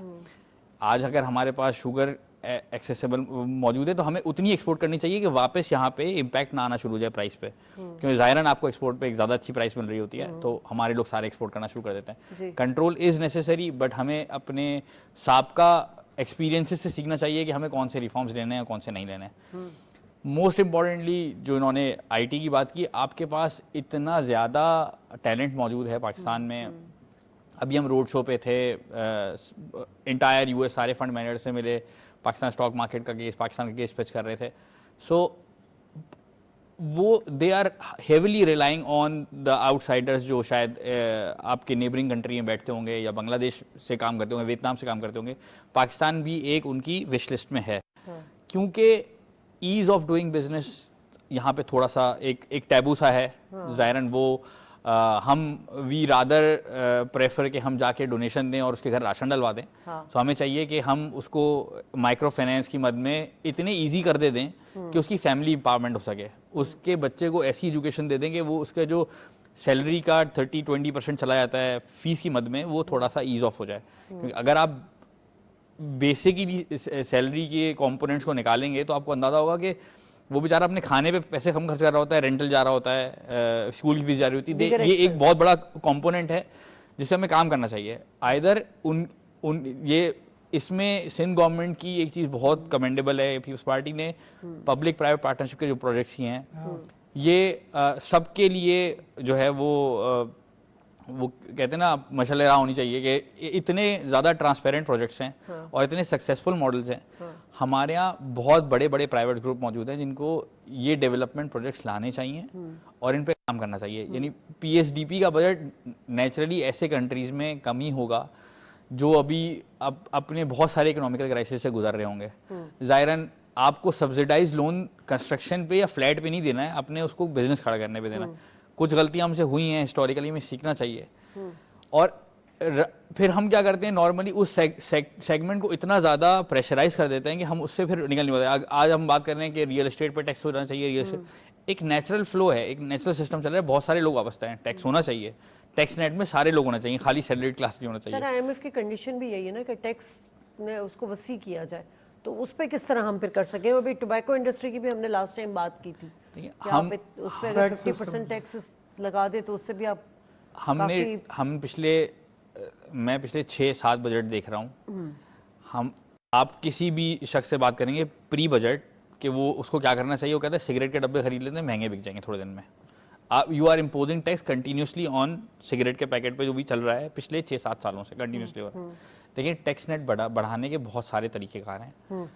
आज अगर हमारे पास शुगर एक्सेसिबल मौजूद है तो हमें उतनी एक्सपोर्ट करनी चाहिए कि वापस यहाँ पे इम्पैक्ट ना आना शुरू हो जाए प्राइस पे, क्योंकि ज़ाहिरन आपको एक्सपोर्ट पे एक ज़्यादा अच्छी प्राइस मिल रही होती है तो हमारे लोग सारे एक्सपोर्ट करना शुरू कर देते हैं। कंट्रोल इज़ नेसेसरी, बट हमें अपने साबका एक्सपीरियंसेस से सीखना चाहिए कि हमें कौन से रिफॉर्म्स लेने हैं, कौन से नहीं लेने हैं। मोस्ट इम्पॉर्टेंटली जो इन्होंने आईटी की बात की, आपके पास इतना ज़्यादा टैलेंट मौजूद है पाकिस्तान में। अभी हम रोड शो पे थे, इंटायर यूएस सारे फंड मैनेजर से मिले, पाकिस्तान स्टॉक मार्केट का केस, पाकिस्तान का केस पिच कर रहे थे। सो वो they are heavily relying on the outsiders जो शायद आपके नेबरिंग कंट्री में बैठते होंगे या बांग्लादेश से काम करते होंगे, वियतनाम से काम करते होंगे। पाकिस्तान भी एक उनकी विश लिस्ट में है, क्योंकि ईज ऑफ डूइंग बिजनेस यहाँ पे थोड़ा सा एक टैबू सा है। ज़ाहिरन वो हम वी रादर प्रेफर कि हम जाके डोनेशन दें और उसके घर राशन डलवा दें। तो हमें चाहिए कि हम उसको माइक्रो फाइनेंस की मद में इतने इजी कर दे दें कि उसकी फैमिली एम्पावरमेंट हो सके, उसके बच्चे को ऐसी एजुकेशन दे दें कि वो उसका जो सैलरी का 30-20% चला जाता है फीस की मद में, वो थोड़ा सा ईज ऑफ हो जाए। क्योंकि अगर आप बेसिकली सैलरी के कंपोनेंट्स को निकालेंगे तो आपको अंदाजा होगा कि वो बेचारा अपने खाने पे पैसे कम खर्च कर रहा होता है, रेंटल जा रहा होता है, स्कूल की फीस जा रही होती है। ये एक बहुत बड़ा कंपोनेंट है जिससे हमें काम करना चाहिए। आइदर ये इसमें सिंध गवर्नमेंट की एक चीज़ बहुत कमेंडेबल है, पीपल्स पार्टी ने पब्लिक प्राइवेट पार्टनरशिप के जो प्रोजेक्ट्स किए हैं ये सबके लिए जो है वो कहते हैं ना मशलेरा होनी चाहिए कि इतने ज़्यादा ट्रांसपेरेंट प्रोजेक्ट्स हैं और इतने सक्सेसफुल मॉडल्स हैं। हमारे यहाँ बहुत बड़े बड़े प्राइवेट ग्रुप मौजूद हैं जिनको ये डेवलपमेंट प्रोजेक्ट्स लाने चाहिए और इन पे काम करना चाहिए। यानी पीएसडीपी का बजट नेचुरली ऐसे कंट्रीज में कम ही होगा जो अभी अपने बहुत सारे इकोनॉमिकल क्राइसिस से गुजर रहे होंगे। ज़ाहिरन आपको सब्सिडाइज लोन कंस्ट्रक्शन पे या फ्लैट पे नहीं देना है, अपने उसको बिजनेस खड़ा करने पे देना है। कुछ गलतियां हमसे हुई हैं हिस्टोरिकली, में सीखना चाहिए। और फिर हम क्या करते हैं, नॉर्मली उस सेगमेंट को इतना ज़्यादा प्रेशराइज कर देते हैं कि हम उससे फिर निकल नहीं पाते। आज हम बात कर रहे हैं कि रियल एस्टेट पे टैक्स होना चाहिए। रियल एस्टेट एक नेचुरल फ्लो है, एक नेचुरल सिस्टम चल रहा है, बहुत सारे लोग वापस हैं, टैक्स होना चाहिए। टैक्स नेट में सारे लोग होना चाहिए, खाली सैलरीड क्लास नहीं होना चाहिए। सर आईएमएफ की कंडीशन भी यही है ना कि टैक्स ने उसको वसी किया जाए, तो उस पे किस तरह हम फिर कर सकें। अभी टोबैको इंडस्ट्री की भी हमने लास्ट टाइम बात की थी कि आप उस पे अगर 50% टैक्स लगा दे तो उससे भी आप मैं पिछले 6-7 बजट देख रहा हूँ। आप किसी भी शख्स से बात करेंगे प्री बजट कि वो उसको क्या करना चाहिए, वो कहता है सिगरेट के डब्बे खरीद लेते हैं, महंगे बिक जाएंगे थोड़े दिन में। You are imposing tax continuously on cigarette के पैकेट पे, जो भी चल रहा है पिछले 6-7 सालों से कंटिन्यूसली हो रहा है। देखिए टैक्स नेट बढ़ाने के बहुत सारे तरीकेकार हैं।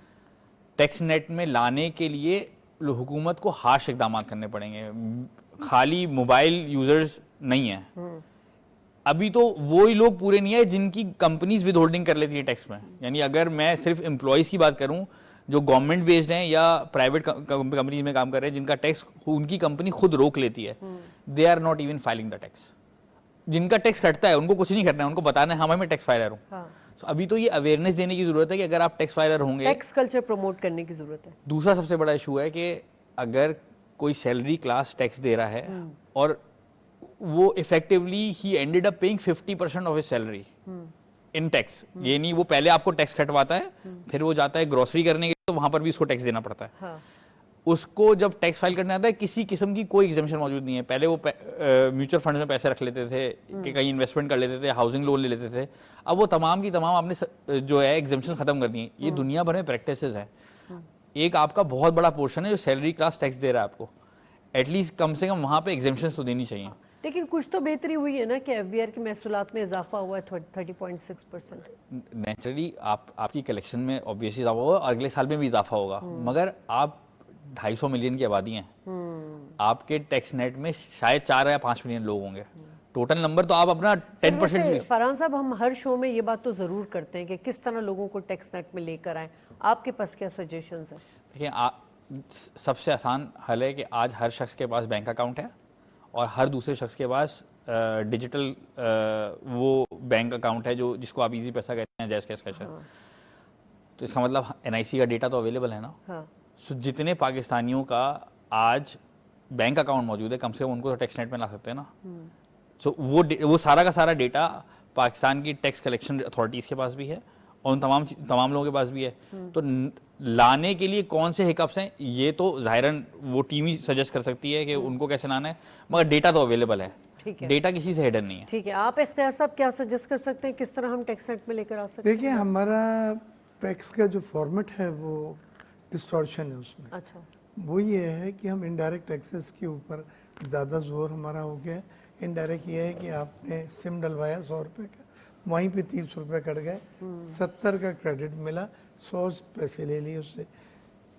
टैक्स नेट में लाने के लिए हुकूमत को हार्श इक़दाम करने पड़ेंगे, खाली मोबाइल यूजर्स नहीं है। अभी तो वो ही लोग पूरे नहीं है जिनकी कंपनीज विद होल्डिंग कर लेती है टैक्स में। यानी अगर मैं सिर्फ एम्प्लॉयज़ की बात करूं जो गवर्नमेंट बेस्ड हैं या प्राइवेट कंपनीज में काम कर रहे हैं जिनका टैक्स उनकी कंपनी खुद रोक लेती है, they are not even filing the tax. जिनका टैक्स कटता है उनको कुछ नहीं करना है, उनको बताना है हाँ मैं टैक्स फाइलर हूँ। तो अभी तो ये अवेयरनेस देने की जरूरत है कि अगर आप टैक्स फाइलर होंगे, टैक्स कल्चर प्रमोट करने की जरूरत है। दूसरा सबसे बड़ा इशू है कि अगर कोई सैलरी क्लास टैक्स दे रहा है और वो effectively he ended up paying 50% of his salary in tax. ये नहीं वो पहले आपको टैक्स कटवाता है, फिर वो जाता है ग्रोसरी करने के लिए तो वहां पर भी उसको टैक्स देना पड़ता है। उसको जब टैक्स फाइल करने आता है किसी किस्म की कोई एग्जाम्पशन मौजूद नहीं है। पहले वो म्यूचुअल फंड में पैसे रख लेते थे कि कहीं इन्वेस्टमेंट कर लेते थे, हाउसिंग लोन ले लेते थे। अब वो तमाम की तमाम आपने जो है एग्जाम्पशन खत्म कर दिए। ये दुनिया भर में प्रैक्टिसेस हैं। एक आपका बहुत बड़ा पोर्शन है जो सैलरी क्लास टैक्स दे रहा है आपको, एटलीस्ट कम से कम वहां पे एग्जाम्पशन तो देनी चाहिए। लेकिन कुछ तो बेहतरी हुई है ना कि एफबीआर के महसूलात में इजाफा हुआ है 30.6%। नेचुरली आपकी कलेक्शन में ऑब्वियसली इजाफा होगा, अगले साल में भी इजाफा होगा, मगर आप 250 मिलियन की आबादी हैं। आपके टैक्स नेट में शायद 4 या 5 मिलियन लोग होंगे। टोटल नंबर तो आप अपना 10%। फरहान साहब हम हर शो में ये बात तो जरूर करते हैं कि किस तरह लोगों को टैक्स नेट में लेकर आए, आपके पास क्या सजेशंस हैं? देखिए सबसे आसान हल है कि आज हर शख्स के पास बैंक अकाउंट है और हर दूसरे शख्स के पास डिजिटल वो बैंक अकाउंट है जो जिसको आप इजी पैसा कहते हैं, जैज कैश कैशर। तो इसका मतलब एनआईसी का डेटा तो अवेलेबल है ना। सो जितने पाकिस्तानियों का आज बैंक अकाउंट मौजूद है, कम से कम उनको तो टैक्स नेट में ला सकते हैं ना। सो वो सारा का सारा डेटा पाकिस्तान की टैक्स कलेक्शन अथॉरिटीज़ के पास भी है और उन तमाम लोगों के पास भी है। तो लाने के लिए कौन से हिकअप्स हैं ये तो ज़ाहिरन वो टीम ही सजेस्ट कर सकती है कि उनको कैसे लाना है, मगर डेटा तो अवेलेबल है। डेटा किसी से हिडन नहीं है। ठीक है, आप इख्तियार साहब क्या सजेस्ट कर सकते हैं, किस तरह हम टैक्स नेट में लेकर आ सकते हैं? देखिए हमारा टैक्स का जो फॉर्मेट है वो डिस्टॉर्शन है उसमें। अच्छा, वो ये है कि हम इनडायरेक्ट टैक्सेस के ऊपर ज़्यादा जोर हमारा हो गया है। इनडायरेक्ट ये है कि आपने सिम डलवाया 100 रुपये का, वहीं पे 30 रुपये कट गए, 70 का क्रेडिट मिला, 100 पैसे ले लिए उससे।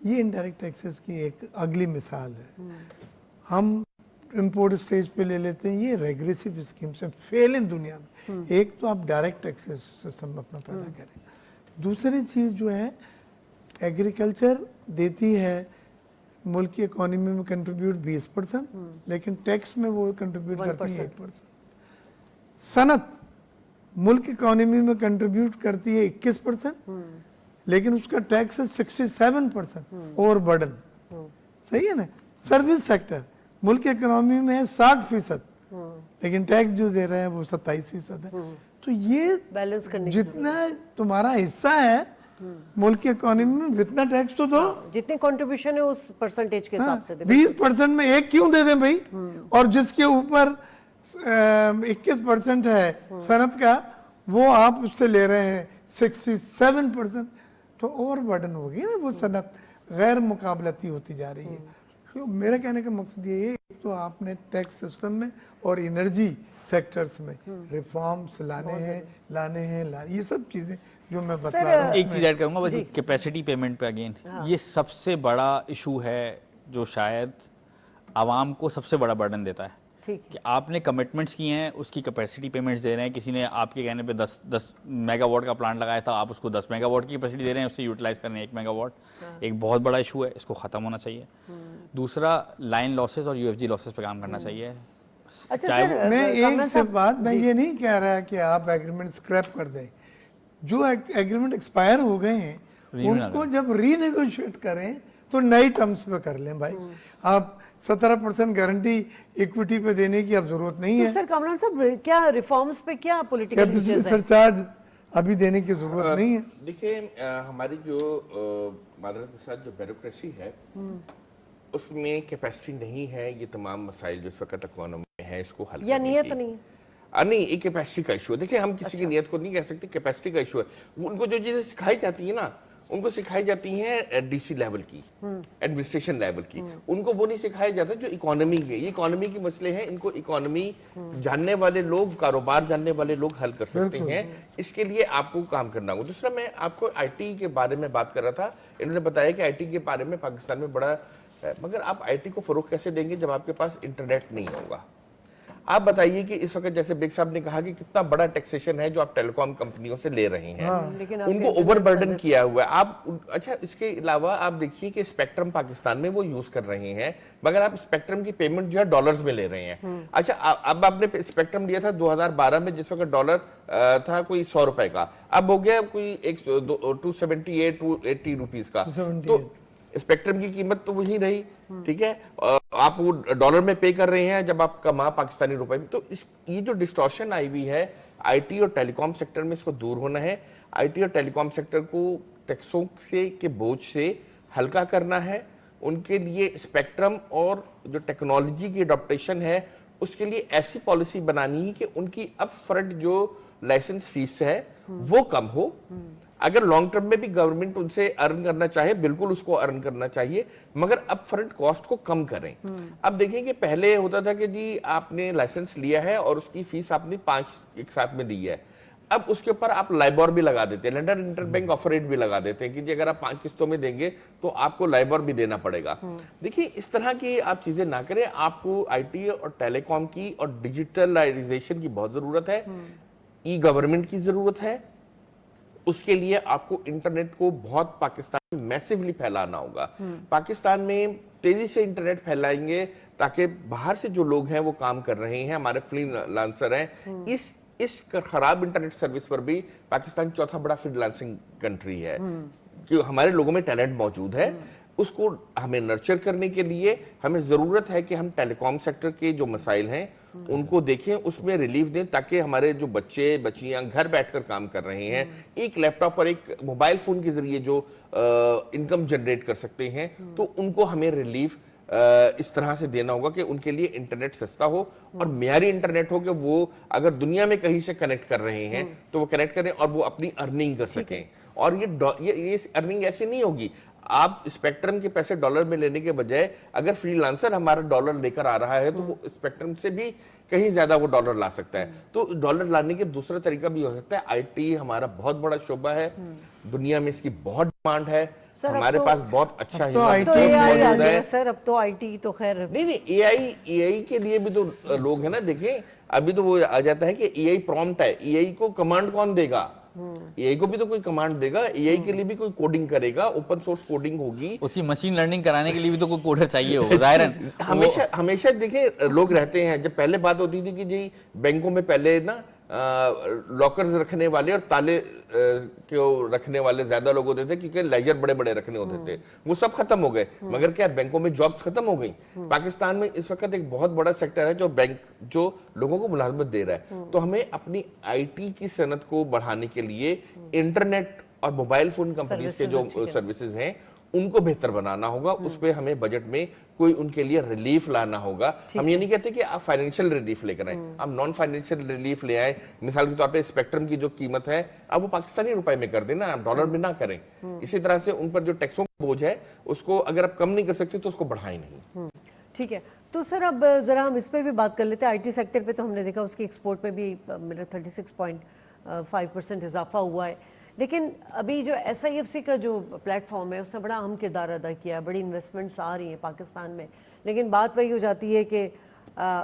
ये इनडायरेक्ट टैक्सेस की एक अगली मिसाल है। हम इम्पोर्ट स्टेज पे ले लेते हैं, ये रेग्रेसिव स्कीम से फेल इन दुनिया में। एक तो आप डायरेक्ट टैक्सेस सिस्टम अपना पैदा करें, दूसरी चीज़ जो है एग्रीकल्चर देती है मुल्क की इकोनॉमी में कंट्रीब्यूट 20%, लेकिन टैक्स में वो कंट्रीब्यूट करती है 1%। सनत मुल्क इकोनॉमी में कंट्रीब्यूट करती है 21%, लेकिन उसका टैक्स है 67% ओवर बर्डन। सही है ना। सर्विस सेक्टर मुल्क की इकोनॉमी में है 60%, लेकिन टैक्स जो दे रहे हैं वो 27% है। तो ये बैलेंस करने जितना तुम्हारा हिस्सा है मुल्क की इकोनॉमी में इतना टैक्स तो दो, जितनी कंट्रीब्यूशन है उस परसेंटेज के हिसाब से दे। 20% में एक क्यों दे दें भाई? और जिसके ऊपर 21% है सनत का, वो आप उससे ले रहे हैं 67%, तो ओवर बर्डन होगी ना वो सनत, गैर मुकाबलती होती जा रही है। तो मेरा कहने का मकसद ये है, एक तो आपने टैक्स सिस्टम में और एनर्जी सेक्टर्स में रिफॉर्म्स लाने हैं, ये सब चीजें जो मैं बता रहा हूँ। एक चीज ऐड करूंगा बस, कैपेसिटी पेमेंट पे अगेन, ये सबसे बड़ा इशू है जो शायद आवाम को सबसे बड़ा बर्डन देता है। ठीक कि आपने कमिटमेंट्स किए हैं, उसकी कैपेसिटी पेमेंट्स दे रहे हैं। किसी ने आपके कहने पे 10 मेगावाट का प्लांट लगाया था, आप उसको 10 मेगावाट की कैपेसिटी दे रहे हैं, उससे यूटिलाइज कर रहे हैं 1 मेगावाट। एक बहुत बड़ा इशू है, इसको खत्म होना चाहिए। दूसरा, लाइन लॉसेस और यूएफजी लॉसेस पे काम करना चाहिए। अच्छा चाहे सर, मैं एक कमल से साहब, बात, मैं ये नहीं कह रहा कि आप एग्रीमेंट स्क्रैप कर दें। जो एग्रीमेंट एक्सपायर हो गए हैं उनको जब रीनेगोशिएट करें तो नई टर्म्स पे कर लें भाई। आप 17% गारंटी इक्विटी पे देने की अब जरूरत नहीं तो है। सर कमल साहब, क्या रिफॉर्म्स पे क्या पॉलिटिकल कैपिटल इश्यूज है? सरचार्ज अभी देने की जरूरत नहीं है। देखिए, हमारी जो मादरत के साथ जो ब्यूरोक्रेसी है उसमें कैपेसिटी नहीं है ये तमाम मसाइल जो इस वक्त इकोनॉमी में है इसको हल या करने नियत की। नहीं? नहीं, एक कैपेसिटी का इशू है। देखिए, हम किसी की नियत को नहीं कह सकते, कैपेसिटी का इशू है। उनको जो चीजें सिखाई जाती है ना, उनको सिखाई जाती हैं डीसी लेवल की, एडमिनिस्ट्रेशन लेवल की। उनको वो नहीं सिखाया जाता जो इकोनॉमी के, ये इकोनॉमी के मसले हैं, इनको इकोनॉमी जानने वाले लोग, कारोबार जानने वाले लोग हल कर सकते हैं। इसके लिए आपको काम करना होगा। दूसरा, मैं आपको आईटी के बारे में बात कर रहा था। इन्होंने बताया कि आईटी के बारे में पाकिस्तान में बड़ा है, मगर आप आईटी को फरोग कैसे देंगे जब आपके पास इंटरनेट नहीं होगा? आप बताइए कि इस वक्त जैसे बेग साहब ने कहा कि कितना बड़ा टैक्सेशन है जो आप टेलीकॉम कंपनियों से ले रहे हैं, लेकिन आपके उनको इंटरनेट ओवरबर्डन सर्विस- किया हुआ है। आप अच्छा, इसके अलावा आप देखिए कि स्पेक्ट्रम पाकिस्तान में वो यूज कर रहे हैं, मगर आप स्पेक्ट्रम की पेमेंट जो है डॉलर्स में ले रहे हैं। अच्छा, अब आपने स्पेक्ट्रम लिया था 2012 में, जिस वक्त डॉलर था कोई 100 रुपए का, अब हो गया कोई 278 280 रुपीज का। तो स्पेक्ट्रम की कीमत तो वही रही, ठीक है। आप वो डॉलर में पे कर रहे हैं जब आप कमा पाकिस्तानी रुपए में। तो ये जो डिस्टॉर्शन आई हुई है आईटी और टेलीकॉम सेक्टर में, इसको दूर होना है। आईटी और टेलीकॉम सेक्टर को टैक्सों से के बोझ से हल्का करना है। उनके लिए स्पेक्ट्रम और जो टेक्नोलॉजी की अडॉप्टेशन है उसके लिए ऐसी पॉलिसी बनानी है कि उनकी अप फ्रंट जो लाइसेंस फीस है वो कम हो। अगर लॉन्ग टर्म में भी गवर्नमेंट उनसे अर्न करना चाहे, बिल्कुल उसको अर्न करना चाहिए, मगर अप फ्रंट कॉस्ट को कम करें। अब देखें कि पहले होता था कि जी आपने लाइसेंस लिया है और उसकी फीस आपने 5 एक साथ में दी है। अब उसके ऊपर आप लाइबोर भी लगा देते हैं, लंडन इंटरबैंक ऑफर रेट भी लगा देते हैं कि जी अगर आप 5 किस्तों में देंगे तो आपको लाइबोर भी देना पड़ेगा। देखिए, इस तरह की आप चीजें ना करें। आपको आईटी और टेलीकॉम की और डिजिटलाइजेशन की बहुत जरूरत है, ई गवर्नमेंट की जरूरत है। उसके लिए आपको इंटरनेट को बहुत पाकिस्तान में मैसिवली फैलाना होगा। पाकिस्तान में तेजी से इंटरनेट फैलाएंगे ताकि बाहर से जो लोग हैं वो काम कर रहे हैं, हमारे फ्रीलांसर हैं। इस खराब इंटरनेट सर्विस पर भी पाकिस्तान चौथा बड़ा फ्रीलांसिंग कंट्री है कि हमारे लोगों में टैलेंट मौजूद है। उसको हमें नर्चर करने के लिए हमें जरूरत है कि हम टेलीकॉम सेक्टर के जो मसाइल हैं उनको देखें, उसमें रिलीफ दें, ताकि हमारे जो बच्चे बच्चियां घर बैठकर काम कर रहे हैं, एक लैपटॉप और एक मोबाइल फोन के जरिए जो इनकम जनरेट कर सकते हैं, तो उनको हमें रिलीफ इस तरह से देना होगा कि उनके लिए इंटरनेट सस्ता हो और मियारी इंटरनेट हो कि वो अगर दुनिया में कहीं से कनेक्ट कर रहे हैं तो वो कनेक्ट करें और वो अपनी अर्निंग कर सकें। और ये अर्निंग ऐसी नहीं होगी, आप स्पेक्ट्रम के पैसे डॉलर में लेने के बजाय अगर फ्रीलांसर हमारा डॉलर लेकर आ रहा है तो वो स्पेक्ट्रम से भी कहीं ज्यादा वो डॉलर ला सकता है। तो डॉलर लाने के दूसरा तरीका भी हो सकता है। आईटी हमारा बहुत बड़ा शोबा है, दुनिया में इसकी बहुत डिमांड है, सर, हमारे अब पास बहुत अच्छा अब तो ह्यूमन IT तो रिसोर्स AI आ मौजूद गया है। सर, अब तो आईटी तो खैर नहीं, एआई के लिए भी तो लोग है ना। देखिए, अभी तो वो आ जाता है कि एआई प्रॉम्प्ट है, एआई को कमांड कौन देगा? एआई को भी तो कोई कमांड देगा, एआई के लिए भी कोई कोडिंग करेगा, ओपन सोर्स कोडिंग होगी। उसकी मशीन लर्निंग कराने के लिए भी तो कोई कोडर चाहिए होगा, जाहिर है। हमेशा देखिए लोग रहते हैं। जब पहले बात होती थी कि जी बैंकों में पहले ना लॉकर्स रखने वाले और ताले को रखने वाले ज्यादा लोग होते थे क्योंकि लेजर बड़े बड़े रखने होते थे, वो सब खत्म हो गए। मगर क्या बैंकों में जॉब्स खत्म हो गई? पाकिस्तान में इस वक्त एक बहुत बड़ा सेक्टर है जो लोगों को मुलाजमत दे रहा है। तो हमें अपनी आईटी की सनत को बढ़ाने के लिए इंटरनेट और मोबाइल फोन कंपनीज के जो सर्विसेज हैं उनको बेहतर बनाना होगा। उस पे हमें बजट में कोई उनके लिए रिलीफ लाना होगा। हम ये नहीं कहते कि आप फाइनेंशियल रिलीफ लेकर आए, आप नॉन फाइनेंशियल रिलीफ ले आए। मिसाल के तौर पे स्पेक्ट्रम की जो कीमत है आप वो पाकिस्तानी रुपए में कर देना, आप डॉलर में ना करें। इसी तरह से उन पर जो टैक्सों का बोझ है उसको अगर आप कम नहीं कर सकते तो उसको बढ़ाएं नहीं। ठीक है, तो सर अब जरा हम इस पे भी बात कर लेते हैं। आईटी सेक्टर पे तो हमने देखा उसकी एक्सपोर्ट में भी मेरा 36.5% इजाफा हुआ है, लेकिन अभी जो SIFC का जो प्लेटफॉर्म है उसने बड़ा अहम किरदार अदा किया है। बड़ी इन्वेस्टमेंट्स आ रही हैं पाकिस्तान में, लेकिन बात वही हो जाती है कि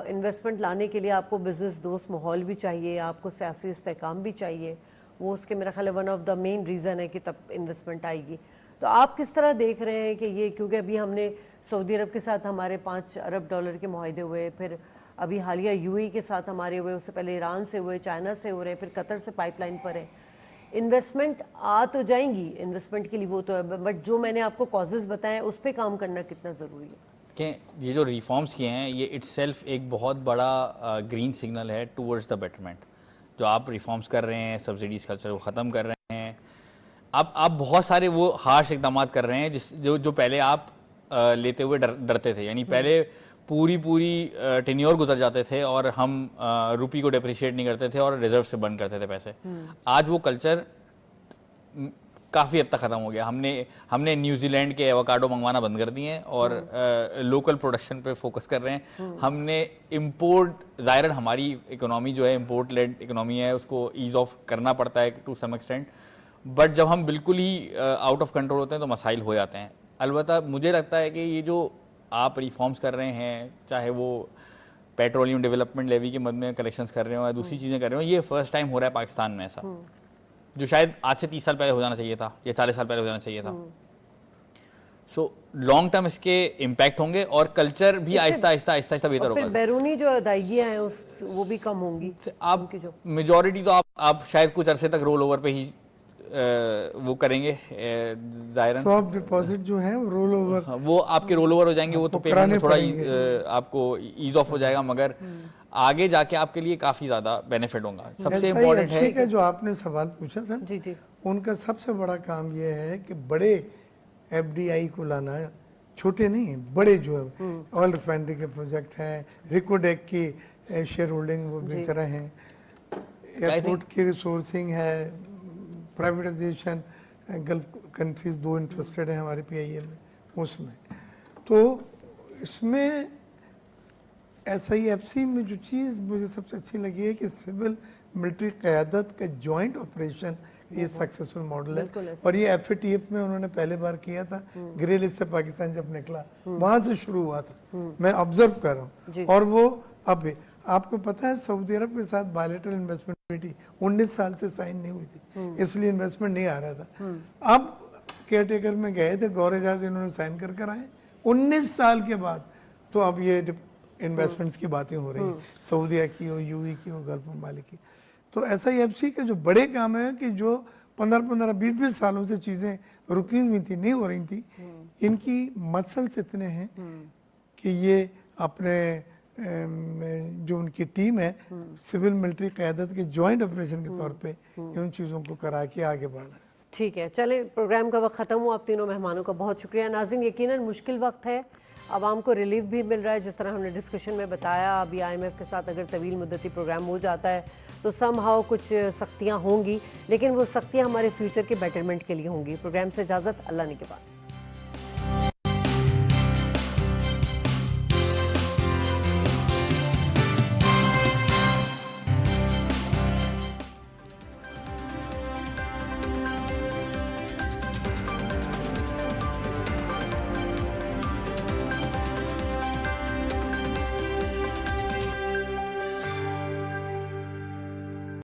इन्वेस्टमेंट लाने के लिए आपको बिजनेस दोस्त माहौल भी चाहिए, आपको सियासी इस्तेहकाम भी चाहिए। वो उसके मेरा ख्याल है one of the main reason है कि तब इन्वेस्टमेंट आएगी। तो आप किस तरह देख रहे हैं कि ये, क्योंकि अभी हमने सऊदी अरब के साथ हमारे $5 अरब के माहदे हुए, फिर अभी हालिया UAE के साथ हमारे हुए, उससे पहले ईरान से हुए, चाइना से हो रहे, फिर कतर से पाइपलाइन पर है। इन्वेस्टमेंट आ तो जाएंगी, इन्वेस्टमेंट के लिए वो तो है, बट जो मैंने आपको कॉजेज़ बताए उस पर काम करना कितना ज़रूरी है? कि ये जो रिफॉर्म्स किए हैं ये इटसेल्फ एक बहुत बड़ा ग्रीन सिग्नल है टूवर्ड्स द बेटरमेंट। जो आप रिफॉर्म्स कर रहे हैं, सब्सिडीज़ कल्चर को ख़त्म कर रहे हैं, आप बहुत सारे वो हार्श इकदाम कर रहे हैं जो पहले आप लेते हुए डरते थे। यानी पहले पूरी टेन्योर गुजर जाते थे और हम रुपी को डेप्रिशिएट नहीं करते थे और रिजर्व से बंद करते थे पैसे। आज वो कल्चर काफ़ी हद तक ख़त्म हो गया। हमने न्यूजीलैंड के एवोकाडो मंगवाना बंद कर दिए हैं और लोकल प्रोडक्शन पे फोकस कर रहे हैं। हमने इम्पोर्ट, ज़ाहिर हमारी इकोनॉमी जो है इम्पोर्ट लेड इकोनॉमी है, उसको ईज ऑफ करना पड़ता है टू सम एक्सटेंट, बट जब हम बिल्कुल ही आउट ऑफ कंट्रोल होते हैं तो मसाइल हो जाते हैं। अलबत्ता मुझे लगता है कि ये जो आप रिफॉर्म्स कर रहे हैं, चाहे वो पेट्रोलियम डेवलपमेंट लेवी के मद में कलेक्शंस कर रहे हो या दूसरी चीज़ें कर रहे हो, ये फर्स्ट टाइम हो रहा है पाकिस्तान में ऐसा, जो शायद आज से 30 साल पहले हो जाना चाहिए था या 40 साल पहले हो जाना चाहिए था। सो लॉन्ग टर्म इसके इम्पैक्ट होंगे और कल्चर भी आहिस्ता आहिस्ता बेहतर होगा। बैरूनी जो अदायगियाँ हैं वो भी कम होंगी। आप मेजॉरिटी तो आप शायद कुछ अरसे तक रोल ओवर पे ही वो करेंगे। स्वैप डिपॉजिट जो है वो रोल ओवर, वो आपके रोल ओवर हो जाएंगे, वो तो पेमेंट में थोड़ा आपको ईज ऑफ हो जाएगा, मगर आगे जाके आपके लिए काफी ज्यादा बेनिफिट होगा। सबसे इम्पोर्टेंट है कि जो आपने सवाल पूछा था, जी, उनका सबसे बड़ा काम ये है कि बड़े FDI को लाना, छोटे नहीं, बड़े जो है ऑयल रिफाइनरी के प्रोजेक्ट हैं, रिकोडेक की शेयर होल्डिंग वो बेच रहे हैं, एयरपोर्ट की रिसोर्सिंग है, प्राइवेटाइजेशन, गल्फ कंट्रीज 2 इंटरेस्टेड हैं हमारे PIA में, उसमें तो इसमें SIFC में जो चीज़ मुझे सबसे अच्छी लगी है कि सिविल मिलिट्री क़यादत का जॉइंट ऑपरेशन ये सक्सेसफुल मॉडल है। और ये FATF में उन्होंने पहले बार किया था, ग्रे लिस्ट से पाकिस्तान जब निकला वहाँ से शुरू हुआ था, मैं ऑब्जर्व कर रहा हूँ। और वो अब आपको पता है सऊदी अरब के साथ बायलैटरल इन्वेस्टमेंट ट्रीटी 19 साल से साइन नहीं हुई थी, इसलिए इन्वेस्टमेंट नहीं आ रहा था। अब केयरटेकर में गए थे, गौर एजाज इन्होंने साइन कर आए 19 साल के बाद, तो अब ये इन्वेस्टमेंट्स की बातें हो रही हैं, सऊदीया की हो, UAE की हो, गल्फ ममालिक की। तो SIFC के जो बड़े काम है कि जो 15-15, 20-20 सालों से चीज़ें रुकी हुई थी, नहीं हो रही थी, इनकी मसल्स इतने हैं कि ये अपने जो उनकी टीम है सिविल मिलिट्री क़यादत के जॉइंट ऑपरेशन के तौर पे इन चीज़ों को करा के आगे बढ़ना है। ठीक है, चले प्रोग्राम का वक्त ख़त्म हुआ। आप तीनों मेहमानों का बहुत शुक्रिया। नाज़रीन, यकीनन मुश्किल वक्त है, आवाम को रिलीफ भी मिल रहा है, जिस तरह हमने डिस्कशन में बताया। अभी IMF के साथ अगर तवील मुद्दती प्रोग्राम हो जाता है तो समहाउ कुछ सख्तियाँ होंगी, लेकिन वो सख्तियाँ हमारे फ्यूचर के बेटरमेंट के लिए होंगी। प्रोग्राम से इजाज़त, अल्लाह ने के बाद।